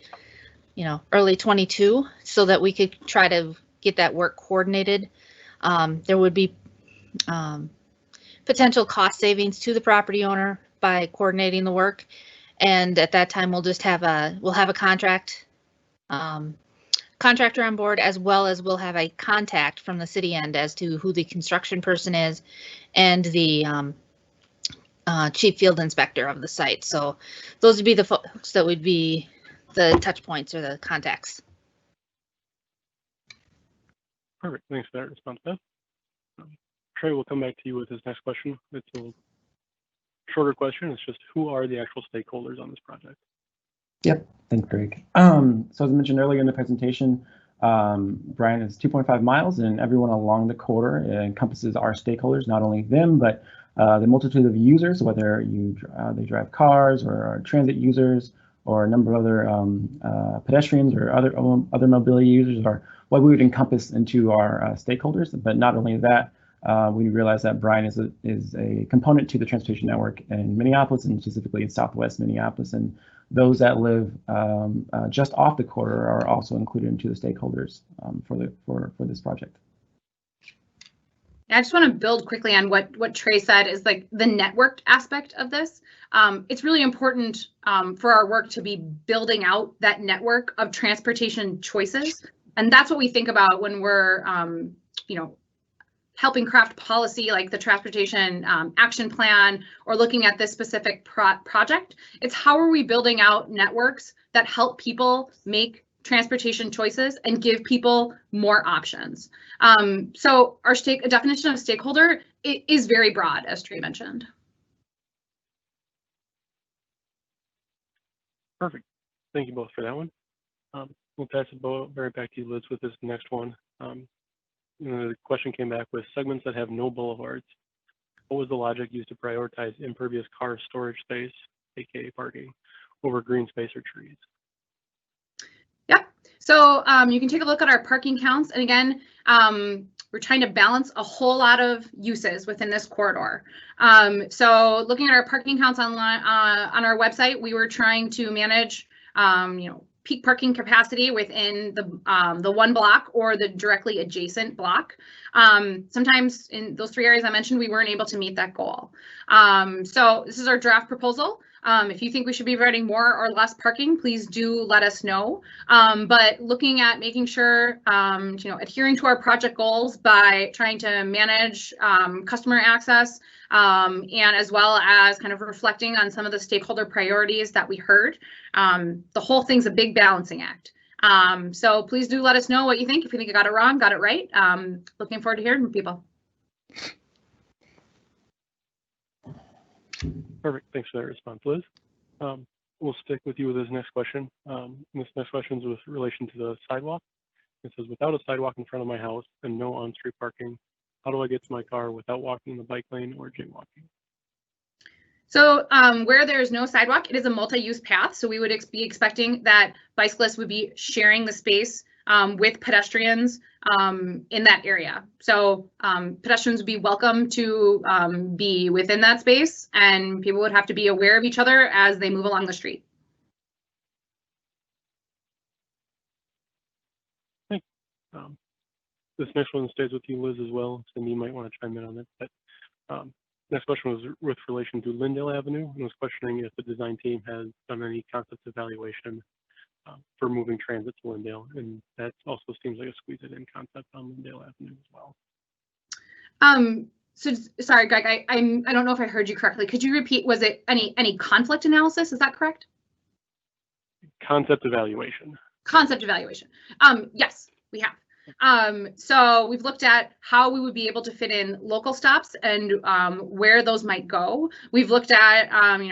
early 22, so that we could try to get that work coordinated. There would be potential cost savings to the property owner by coordinating the work, and at that time we'll have a contractor on board, as well as we'll have a contact from the city end as to who the construction person is and the chief field inspector of the site. So those would be the folks that would be the touch points or the contacts. Perfect. Thanks for that response, Beth. Trey, we'll come back to you with this next question. It's a shorter question. It's just, who are the actual stakeholders on this project? Yep. Thanks, Greg. So as I mentioned earlier in the presentation, Bryant is 2.5 miles, and everyone along the corridor encompasses our stakeholders, not only them, but the multitude of users, whether they drive cars or are transit users or a number of other pedestrians or other mobility users, are what we would encompass into our stakeholders. But not only that, we realize that Bryant is a component to the transportation network in Minneapolis, and specifically in Southwest Minneapolis, and those that live just off the corridor are also included into the stakeholders for this project. I just want to build quickly on what Trey said, is like the networked aspect of this. It's really important for our work to be building out that network of transportation choices. And that's what we think about when we're, helping craft policy like the transportation action plan, or looking at this specific project. It's how are we building out networks that help people make transportation choices and give people more options. So our definition of stakeholder is very broad, as Trey mentioned. Perfect. Thank you both for that one. We'll pass it right back to you, Liz, with this next one. The question came back with segments that have no boulevards. What was the logic used to prioritize impervious car storage space, aka parking, over green space or trees? Yeah, so you can take a look at our parking counts. And again, we're trying to balance a whole lot of uses within this corridor. So looking at our parking counts on our website, we were trying to manage, peak parking capacity within the one block or the directly adjacent block. Sometimes in those 3 areas I mentioned, we weren't able to meet that goal. So this is our draft proposal. If you think we should be providing more or less parking, please do let us know. But looking at making sure, adhering to our project goals by trying to manage customer access, and as well as kind of reflecting on some of the stakeholder priorities that we heard. The whole thing's a big balancing act. So please do let us know what you think. If you think I got it wrong, got it right. Looking forward to hearing from people. Perfect. Thanks for that response, Liz. We'll stick with you with this next question. This next question is with relation to the sidewalk. It says, without a sidewalk in front of my house and no on-street parking, how do I get to my car without walking the bike lane or jaywalking? So where there's no sidewalk, it is a multi-use path. So we would be expecting that bicyclists would be sharing the space with pedestrians in that area. So pedestrians would be welcome to be within that space, and people would have to be aware of each other as they move along the street. Thanks. This next one stays with you, Liz, as well. So you might want to chime in on it. But next question was with relation to Lyndale Avenue, and was questioning if the design team has done any concept evaluation for moving transit to Lyndale, and that also seems like a squeeze it in concept on Lyndale Avenue as well. So sorry, Greg, I don't know if I heard you correctly. Could you repeat? Was it any conflict analysis? Is that correct? Concept evaluation. Concept evaluation. Yes, we have. So we've looked at how we would be able to fit in local stops and where those might go. We've looked at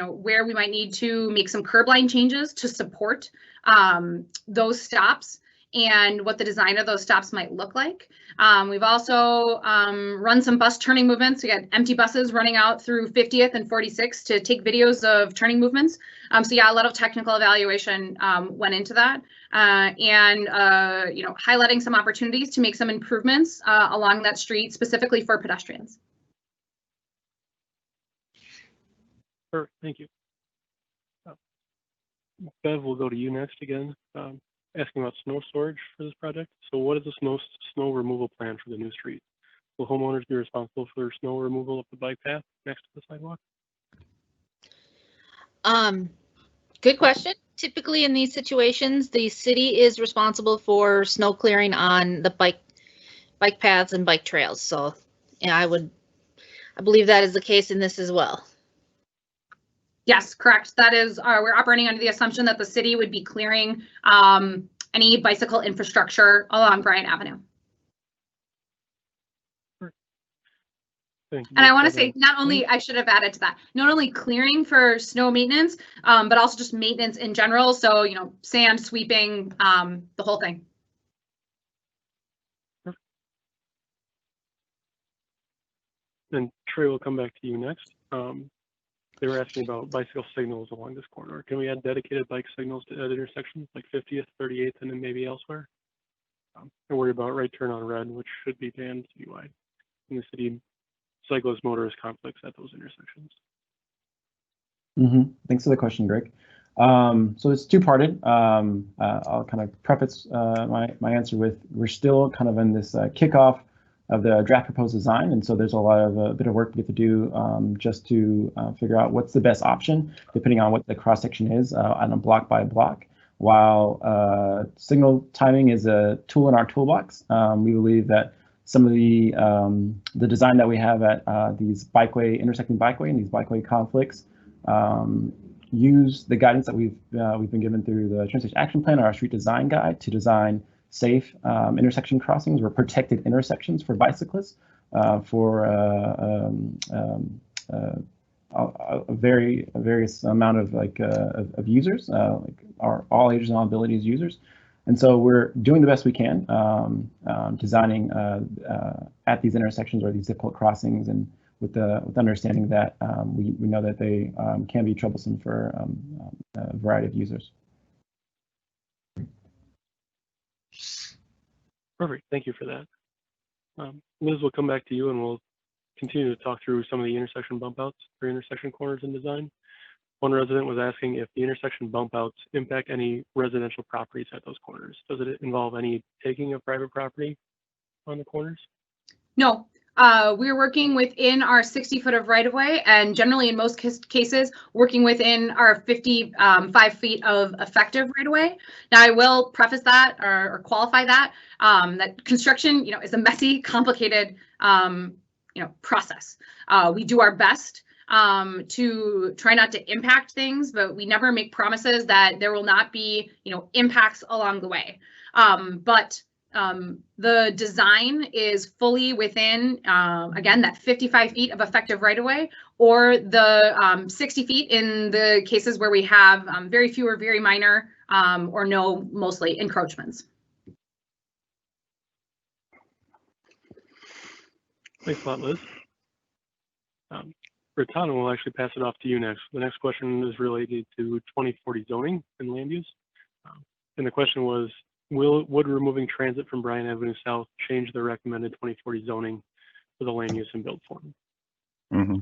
where we might need to make some curb line changes to support those stops and what the design of those stops might look like. We've also run some bus turning movements. We got empty buses running out through 50th and 46th to take videos of turning movements. So yeah, a lot of technical evaluation went into that, and highlighting some opportunities to make some improvements along that street specifically for pedestrians. Perfect, thank you. Bev, we'll go to you next again. Asking about snow storage for this project. So what is the snow removal plan for the new street? Will homeowners be responsible for snow removal of the bike path next to the sidewalk? Good question. Typically in these situations, the city is responsible for snow clearing on the bike paths and bike trails. So yeah, I believe that is the case in this as well. Yes, correct. That is, we're operating under the assumption that the city would be clearing any bicycle infrastructure along Bryant Avenue. Thank you. And I want to say, not only, I should have added to that, not only clearing for snow maintenance, but also just maintenance in general. So, sand, sweeping, the whole thing. And Trey, will come back to you next. They were asking about bicycle signals along this corridor. Can we add dedicated bike signals to other intersections like 50th, 38th, and then maybe elsewhere? I worry about right turn on red, which should be banned citywide. In the city, cyclist motorist conflicts at those intersections. Thanks for the question, Greg. So it's two-parted. I'll kind of preface my answer with, we're still kind of in this kickoff of the draft proposed design, and so there's a bit of work we have to do just to figure out what's the best option depending on what the cross section is on a block by block. While signal timing is a tool in our toolbox, we believe that some of the design that we have at these intersecting bikeway and these bikeway conflicts use the guidance that we've been given through the Transportation Action Plan or our street design guide to design safe intersection crossings or protected intersections for bicyclists for a various amount of of users, all ages and all abilities users. And so we're doing the best we can designing at these intersections or these difficult crossings, and with understanding that we know that they can be troublesome for a variety of users. Perfect, thank you for that. Liz, we'll come back to you and we'll continue to talk through some of the intersection bump outs for intersection corners in design. One resident was asking if the intersection bump outs impact any residential properties at those corners. Does it involve any taking of private property on the corners? No, we're working within our 60 foot of right of way, and generally in most cases, working within our 55 feet of effective right of way. Now, I will preface that or qualify that, that construction, is a messy, complicated, process. We do our best to try not to impact things, but we never make promises that there will not be, impacts along the way. But the design is fully within, again, that 55 feet of effective right-of-way, or the 60 feet in the cases where we have very few or very minor or no, mostly encroachments. Thanks a lot, Liz. Ratana will actually pass it off to you next. The next question is related to 2040 zoning and land use. And the question was, would removing transit from Bryant Avenue South change the recommended 2040 zoning for the land use and build form? Mm-hmm.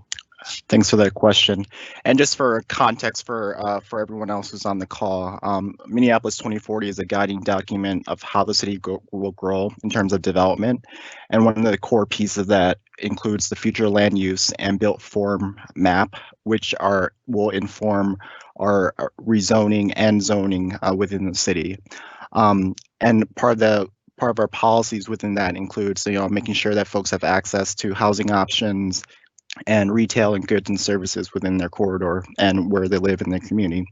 Thanks for that question. And just for context for everyone else who's on the call, Minneapolis 2040 is a guiding document of how the city will grow in terms of development. And one of the core pieces of that includes the future land use and built form map, which will inform our rezoning and zoning within the city. And part of our policies within that includes, making sure that folks have access to housing options and retail and goods and services within their corridor and where they live in their community.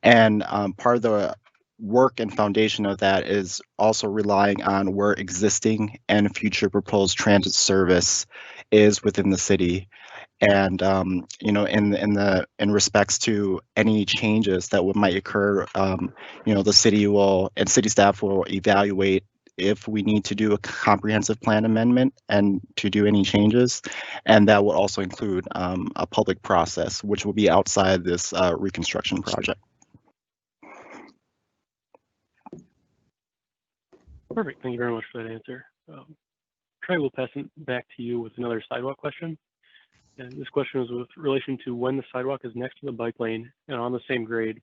And part of the work and foundation of that is also relying on where existing and future proposed transit service is within the city. And in respects to any changes that might occur, the city and city staff will evaluate if we need to do a comprehensive plan amendment and to do any changes. And that will also include a public process, which will be outside this reconstruction project. Perfect. Thank you very much for that answer. Trey, will pass it back to you with another sidewalk question. And this question is with relation to when the sidewalk is next to the bike lane and on the same grade,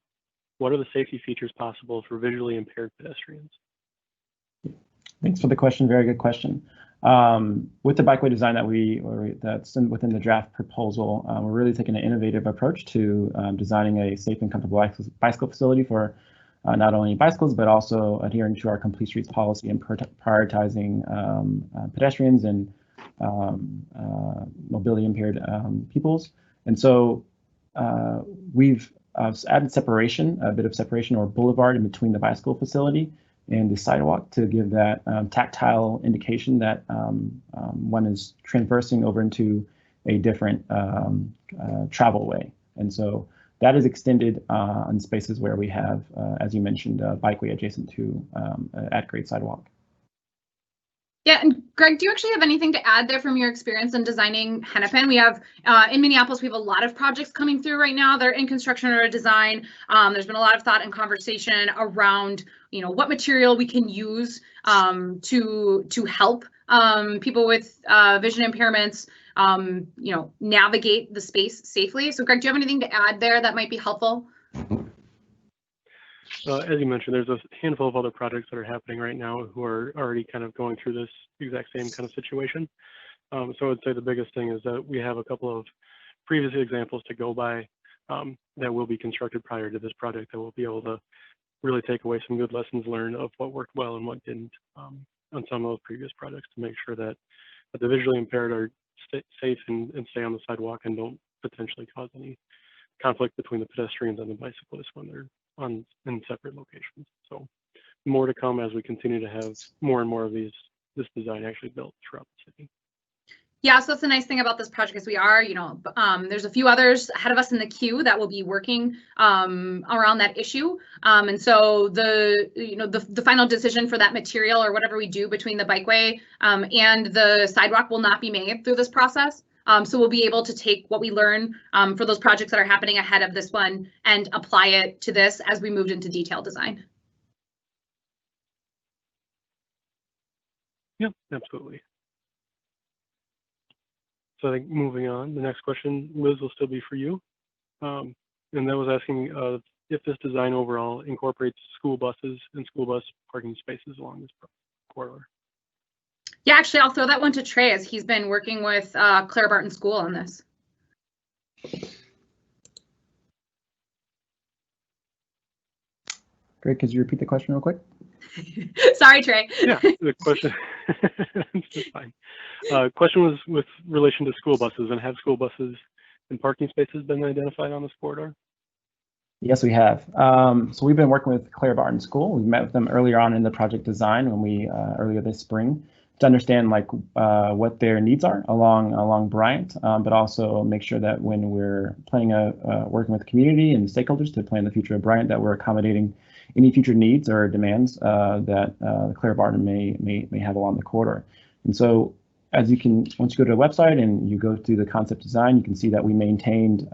what are the safety features possible for visually impaired pedestrians? Thanks for the question. Very good question. With the bikeway design that's within the draft proposal, we're really taking an innovative approach to designing a safe and comfortable bicycle facility for not only bicycles, but also adhering to our complete streets policy and prioritizing pedestrians and mobility impaired peoples. And so we've added separation, a bit of separation or boulevard in between the bicycle facility and the sidewalk to give that tactile indication that one is traversing over into a different travel way. And so that is extended on spaces where we have, as you mentioned, a bikeway adjacent to at-grade sidewalk. Yeah, and Greg, do you actually have anything to add there from your experience in designing Hennepin? We have, in Minneapolis, we have a lot of projects coming through right now. They're in construction or design. There's been a lot of thought and conversation around, what material we can use to help people with vision impairments, navigate the space safely. So Greg, do you have anything to add there that might be helpful? As you mentioned, there's a handful of other projects that are happening right now who are already kind of going through this exact same kind of situation. So I would say the biggest thing is that we have a couple of previous examples to go by that will be constructed prior to this project that will be able to really take away some good lessons learned of what worked well and what didn't on some of those previous projects to make sure that the visually impaired are safe and stay on the sidewalk and don't potentially cause any conflict between the pedestrians and the bicyclists when they're in separate locations. So more to come as we continue to have more and more of this design actually built throughout the city. Yeah, so that's the nice thing about this project is we are, there's a few others ahead of us in the queue that will be working around that issue. And so the final decision for that material or whatever we do between the bikeway and the sidewalk will not be made through this process. So we'll be able to take what we learn for those projects that are happening ahead of this one and apply it to this as we moved into detailed design. Yep, absolutely. So I think moving on, the next question, Liz, will still be for you. and that was asking if this design overall incorporates school buses and school bus parking spaces along this corridor. Yeah, actually, I'll throw that one to Trey, as he's been working with Claire Barton School on this. Great. Could you repeat the question real quick? Sorry, Trey. Yeah, the question is fine. Question was with relation to school buses, and have school buses and parking spaces been identified on this corridor? Yes, we have. So we've been working with Claire Barton School. We met with them earlier on in the project design when we earlier this spring to understand like what their needs are along Bryant, but also make sure that when we're planning working with the community and stakeholders to plan the future of Bryant, that we're accommodating any future needs or demands that Claire Barton may have along the corridor. And so, as you can, once you go to the website and you go through the concept design, you can see that we maintained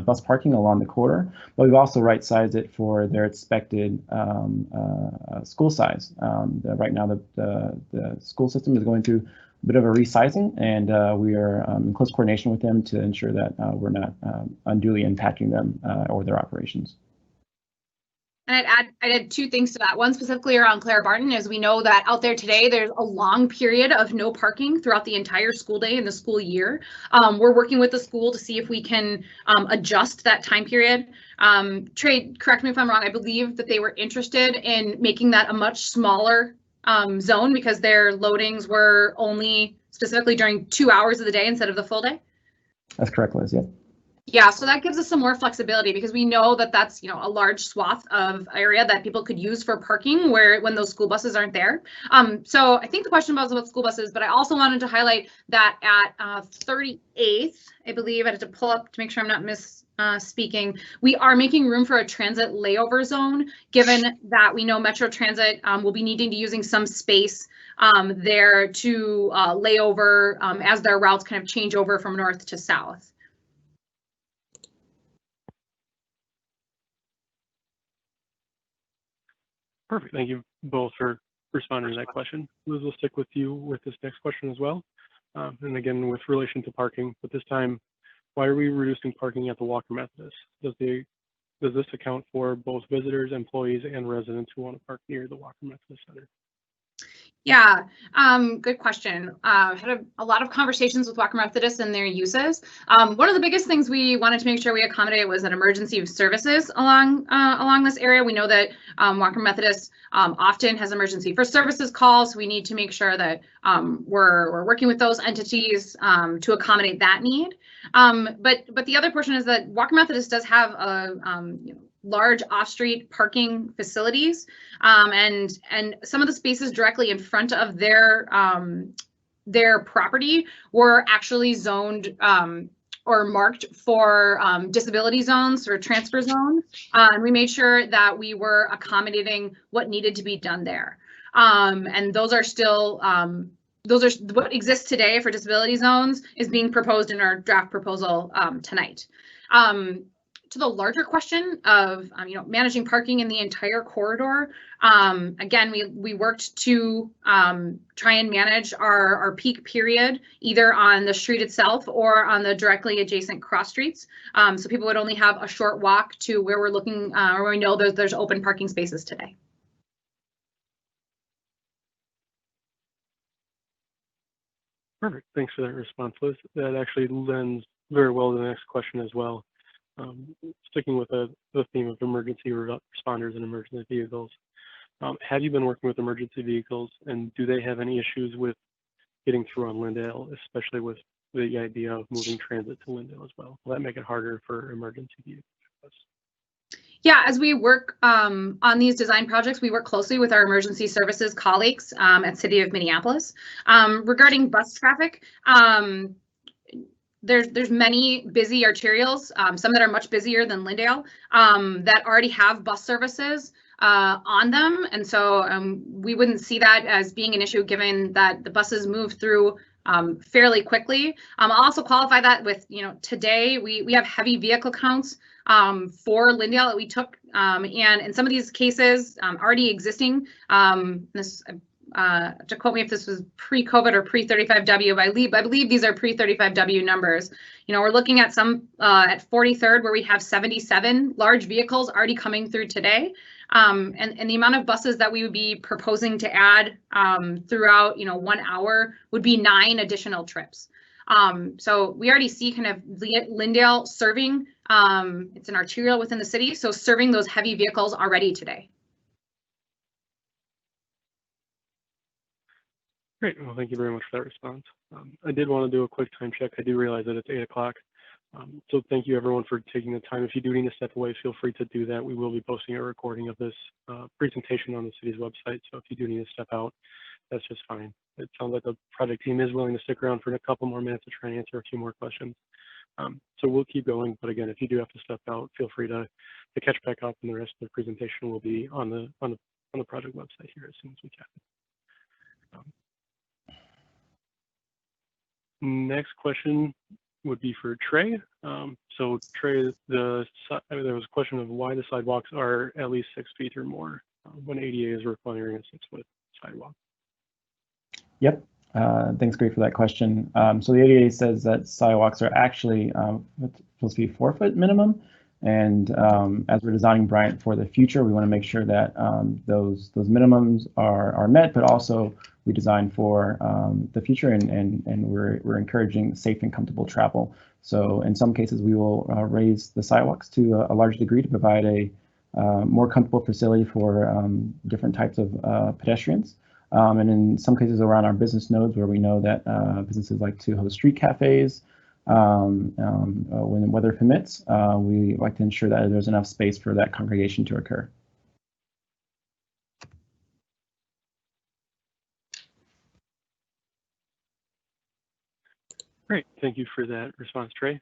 bus parking along the corridor, but we've also right-sized it for their expected school size. Right now, the school system is going through a bit of a resizing, and we are in close coordination with them to ensure that we're not unduly impacting them or their operations. And I'd add two things to that. One specifically around Claire Barton, is we know that out there today, there's a long period of no parking throughout the entire school day and the school year. We're working with the school to see if we can adjust that time period. Trey, correct me if I'm wrong, I believe that they were interested in making that a much smaller zone because their loadings were only specifically during 2 hours of the day instead of the full day. That's correct, Liz. Yeah. Yeah, so that gives us some more flexibility because we know that that's, you know, a large swath of area that people could use for parking when those school buses aren't there. So I think the question was about school buses, but I also wanted to highlight that at 38th, I believe I had to pull up to make sure I'm not misspeaking. We are making room for a transit layover zone, given that we know Metro Transit will be needing to using some space there to lay over as their routes kind of change over from north to south. Perfect. Thank you both for responding to that question. Liz, we'll stick with you with this next question as well. And again, with relation to parking, but this time, why are we reducing parking at the Walker Methodist? Does this account for both visitors, employees, and residents who want to park near the Walker Methodist Center? Yeah, good question. Had a lot of conversations with Walker Methodist and their uses. One of the biggest things we wanted to make sure we accommodated was an emergency services along this area. We know that Walker Methodist often has emergency first services calls. We need to make sure that we're working with those entities to accommodate that need. But the other portion is that Walker Methodist does have a large off-street parking facilities, and some of the spaces directly in front of their property were actually zoned or marked for disability zones or transfer zones. And we made sure that we were accommodating what needed to be done there. And those are still what exists today for disability zones is being proposed in our draft proposal tonight. To the larger question of managing parking in the entire corridor, again, we worked to try and manage our peak period either on the street itself or on the directly adjacent cross streets, so people would only have a short walk to where we're looking or where we know there's open parking spaces today. Perfect. Thanks for that response, Liz. That actually lends very well to the next question as well. Sticking with the theme of emergency responders and emergency vehicles, have you been working with emergency vehicles, and do they have any issues with getting through on Lindale, especially with the idea of moving transit to Lindale as well? Will that make it harder for emergency vehicles? Yeah, as we work on these design projects, we work closely with our emergency services colleagues at City of Minneapolis. Regarding bus traffic, there's many busy arterials, some that are much busier than Lindale, that already have bus services on them. And so we wouldn't see that as being an issue given that the buses move through fairly quickly. I'll also qualify that with, today we have heavy vehicle counts for Lindale that we took, and in some of these cases already existing, this to quote me if this was pre-COVID or pre-35W, but I believe these are pre-35W numbers. You know, we're looking at some at 43rd where we have 77 large vehicles already coming through today. And the amount of buses that we would be proposing to add throughout, 1 hour would be 9 additional trips. So we already see kind of Lyndale serving, it's an arterial within the city, so serving those heavy vehicles already today. Great. Well, thank you very much for that response. I did want to do a quick time check. I do realize that it's 8 o'clock. So thank you everyone for taking the time. If you do need to step away, feel free to do that. We will be posting a recording of this presentation on the city's website. So if you do need to step out, that's just fine. It sounds like the project team is willing to stick around for a couple more minutes to try and answer a few more questions. So we'll keep going. But again, if you do have to step out, feel free to catch back up, and the rest of the presentation will be on the project website here as soon as we can. Next question would be for Trey. So Trey, there was a question of why the sidewalks are at least 6 feet or more when ADA is requiring a 6-foot sidewalk. Yep. Thanks, Greg, for that question. So the ADA says that sidewalks are actually supposed to be 4 foot minimum. And as we're designing Bryant for the future, we want to make sure that those minimums are met, but also we design for the future, and we're encouraging safe and comfortable travel. So in some cases, we will raise the sidewalks to a large degree to provide a more comfortable facility for different types of pedestrians. And in some cases around our business nodes where we know that businesses like to host street cafes, when the weather permits, we like to ensure that there's enough space for that congregation to occur. Great, thank you for that response, Trey.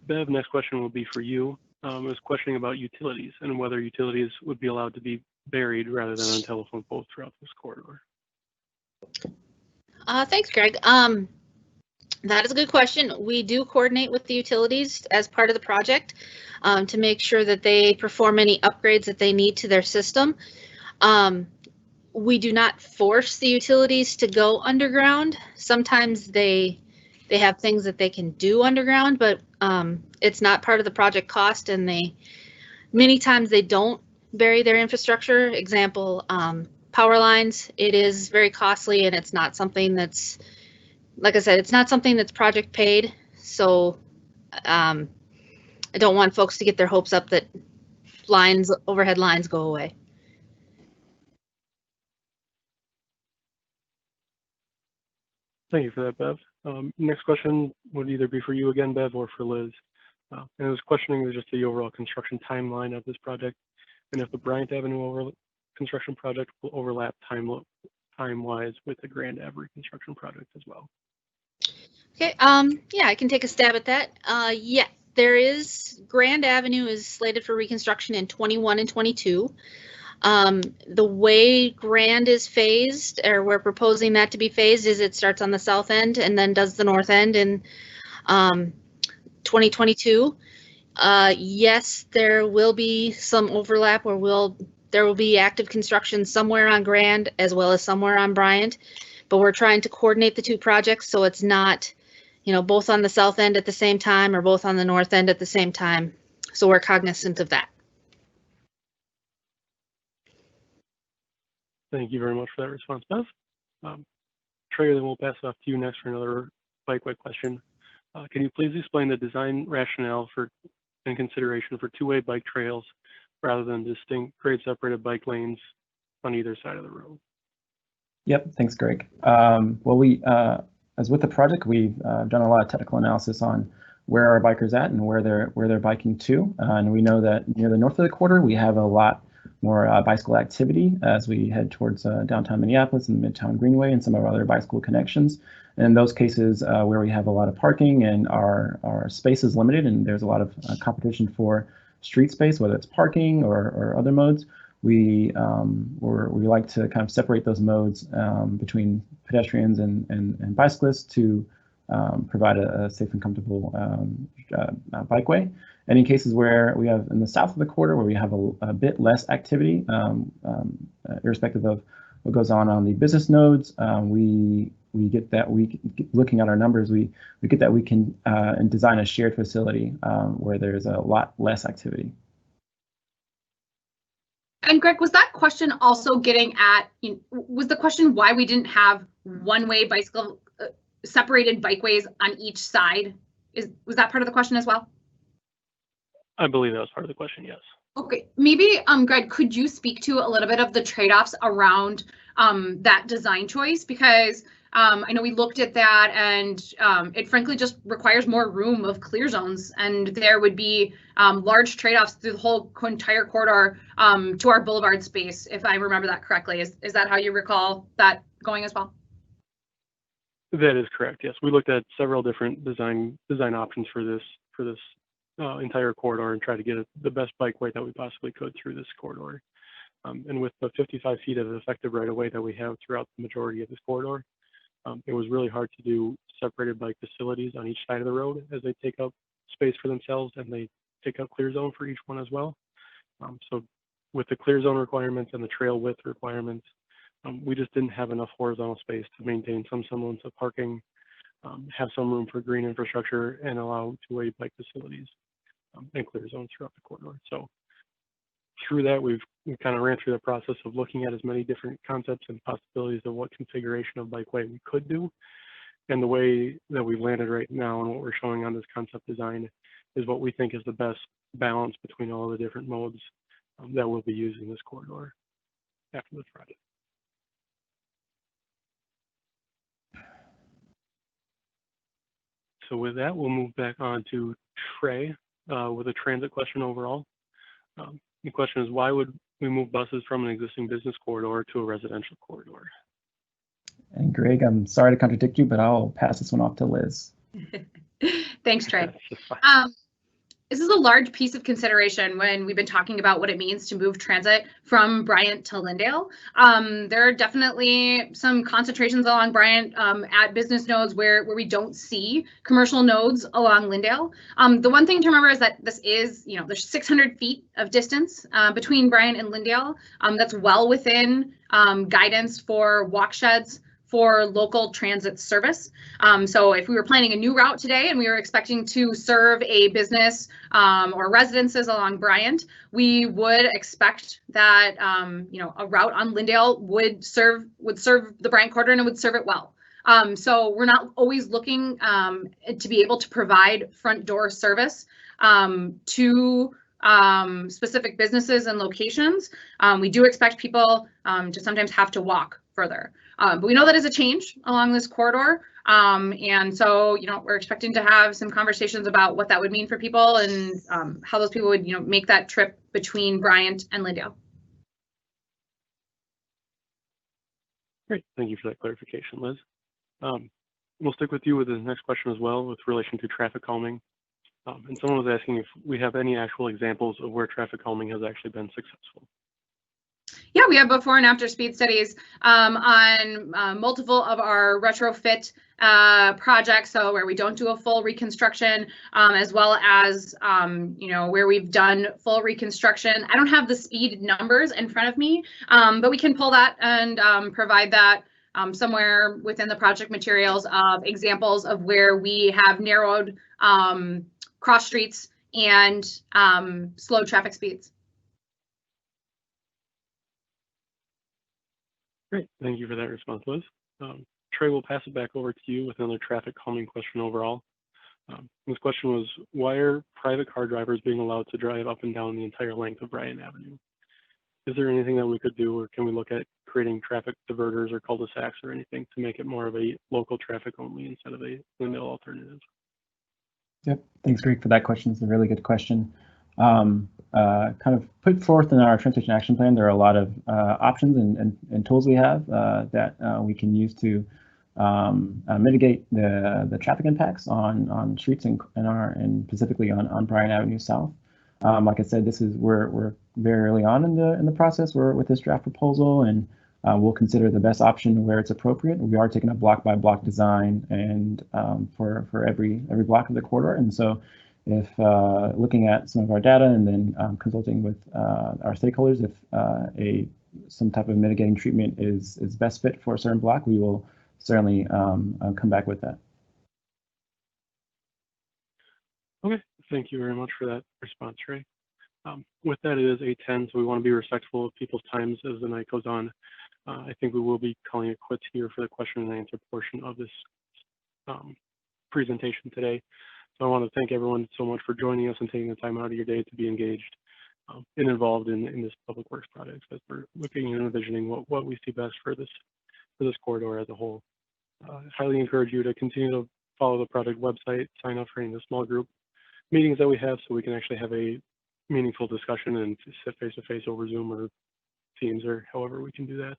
Bev, next question will be for you. I was questioning about utilities and whether utilities would be allowed to be buried rather than on telephone poles throughout this corridor. Thanks, Greg. That is a good question. We do coordinate with the utilities as part of the project to make sure that they perform any upgrades that they need to their system. We do not force the utilities to go underground. Sometimes they have things that they can do underground, but it's not part of the project cost, and many times they don't bury their infrastructure. Example, power lines. It is very costly, and it's not something that's, like I said, it's not something that's project paid. So I don't want folks to get their hopes up that overhead lines go away. Thank you for that, Bev. Next question would either be for you again, Bev, or for Liz. And it was questioning just the overall construction timeline of this project, and if the Bryant Avenue construction project will overlap time-wise with the Grand Avenue Reconstruction project as well. Okay, yeah, I can take a stab at that. Yeah, Grand Avenue is slated for reconstruction in 21 and 22. The way Grand is phased, or we're proposing that to be phased, is it starts on the south end and then does the north end in 2022. Yes, there will be some overlap where there will be active construction somewhere on Grand as well as somewhere on Bryant, but we're trying to coordinate the two projects so it's not, both on the south end at the same time or both on the north end at the same time. So we're cognizant of that. Thank you very much for that response, Beth. Trey, then we'll pass it off to you next for another bikeway question. Can you please explain the design rationale and consideration for two-way bike trails rather than distinct grade-separated bike lanes on either side of the road? Yep, thanks, Greg. Well, as with the project, we've done a lot of technical analysis on where our bikers at and where they're biking to, and we know that near the north of the quarter we have a lot more bicycle activity as we head towards downtown Minneapolis and Midtown Greenway and some of our other bicycle connections. And in those cases where we have a lot of parking and our space is limited and there's a lot of competition for street space, whether it's parking or other modes, we like to kind of separate those modes between pedestrians and bicyclists to provide a safe and comfortable bikeway. And in cases where we have in the south of the corridor where we have a bit less activity, irrespective of what goes on the business nodes, we get that looking at our numbers, we get that we can design a shared facility where there's a lot less activity. And Greg, was that question also getting at, was the question why we didn't have one-way bicycle, separated bikeways on each side? Was that part of the question as well? I believe that was part of the question, yes. Okay, maybe Greg, could you speak to a little bit of the trade-offs around that design choice? Because I know we looked at that, and it frankly just requires more room of clear zones, and there would be large trade-offs through the whole entire corridor to our boulevard space, if I remember that correctly. Is that how you recall that going as well? That is correct. Yes, we looked at several different design options for this entire corridor and try to get the best bikeway that we possibly could through this corridor. And with the 55 feet of effective right-of-way that we have throughout the majority of this corridor, it was really hard to do separated bike facilities on each side of the road as they take up space for themselves and they take up clear zone for each one as well. So with the clear zone requirements and the trail width requirements, we just didn't have enough horizontal space to maintain some semblance of parking, have some room for green infrastructure, and allow two-way bike facilities and clear zones throughout the corridor. So through that, we kind of ran through the process of looking at as many different concepts and possibilities of what configuration of bikeway we could do. And the way that we've landed right now and what we're showing on this concept design is what we think is the best balance between all the different modes that we'll be using this corridor after this project. So with that, we'll move back on to Trey with a transit question overall. The question is, why would we move buses from an existing business corridor to a residential corridor? And Greg, I'm sorry to contradict you, but I'll pass this one off to Liz. Thanks, Trey. This is a large piece of consideration when we've been talking about what it means to move transit from Bryant to Lyndale. There are definitely some concentrations along Bryant at business nodes where we don't see commercial nodes along Lyndale. The one thing to remember is that this is, there's 600 feet of distance between Bryant and Lyndale. That's well within guidance for walk sheds for local transit service. So if we were planning a new route today and we were expecting to serve a business or residences along Bryant, we would expect that a route on Lyndale would serve the Bryant corridor and it would serve it well. So we're not always looking to be able to provide front door service to specific businesses and locations. We do expect people to sometimes have to walk further. But we know that is a change along this corridor. And so, we're expecting to have some conversations about what that would mean for people and how those people would, make that trip between Bryant and Lyndale. Great, thank you for that clarification, Liz. We'll stick with you with the next question as well with relation to traffic calming. And someone was asking if we have any actual examples of where traffic calming has actually been successful. Yeah, we have before and after speed studies on multiple of our retrofit projects. So where we don't do a full reconstruction, as well as, where we've done full reconstruction. I don't have the speed numbers in front of me, but we can pull that and provide that somewhere within the project materials of examples of where we have narrowed cross streets and slow traffic speeds. Great, thank you for that response, Liz. Trey, we'll pass it back over to you with another traffic calming question overall. This question was, why are private car drivers being allowed to drive up and down the entire length of Bryant Avenue? Is there anything that we could do, or can we look at creating traffic diverters or cul-de-sacs or anything to make it more of a local traffic only instead of a Lyndale alternative? Yep, thanks, Greg, for that question. It's a really good question. Kind of put forth in our transportation action plan, there are a lot of options and tools we have that we can use to mitigate the traffic impacts on streets and specifically on Bryant Avenue South. Like I said, we're very early on in the process. We're with this draft proposal, and we'll consider the best option where it's appropriate. We are taking a block by block design and for every block of the corridor. And so if looking at some of our data and then consulting with our stakeholders, if some type of mitigating treatment is best fit for a certain block, we will certainly come back with that. Okay, thank you very much for that response, Ray. With that, it is 8:10, so we want to be respectful of people's times as the night goes on. I think we will be calling it quits here for the question and answer portion of this presentation today. So I want to thank everyone so much for joining us and taking the time out of your day to be engaged and involved in this public works project as we're looking and envisioning what we see best for this corridor as a whole. I highly encourage you to continue to follow the project website, sign up for any of the small group meetings that we have so we can actually have a meaningful discussion and sit face-to-face over Zoom or Teams or however we can do that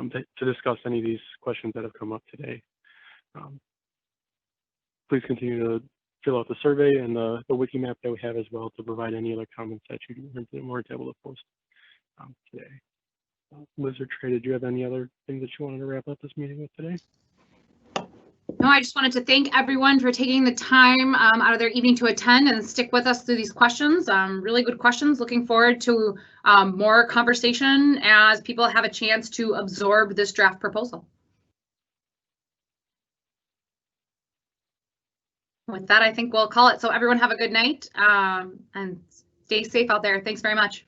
to discuss any of these questions that have come up today. Please continue to fill out the survey and the wiki map that we have as well to provide any other comments that you weren't able to post today. Liz or Trey, did you have any other things that you wanted to wrap up this meeting with today? No, I just wanted to thank everyone for taking the time out of their evening to attend and stick with us through these questions. Really good questions. Looking forward to more conversation as people have a chance to absorb this draft proposal. With that, I think we'll call it. So everyone have a good night and stay safe out there. Thanks very much.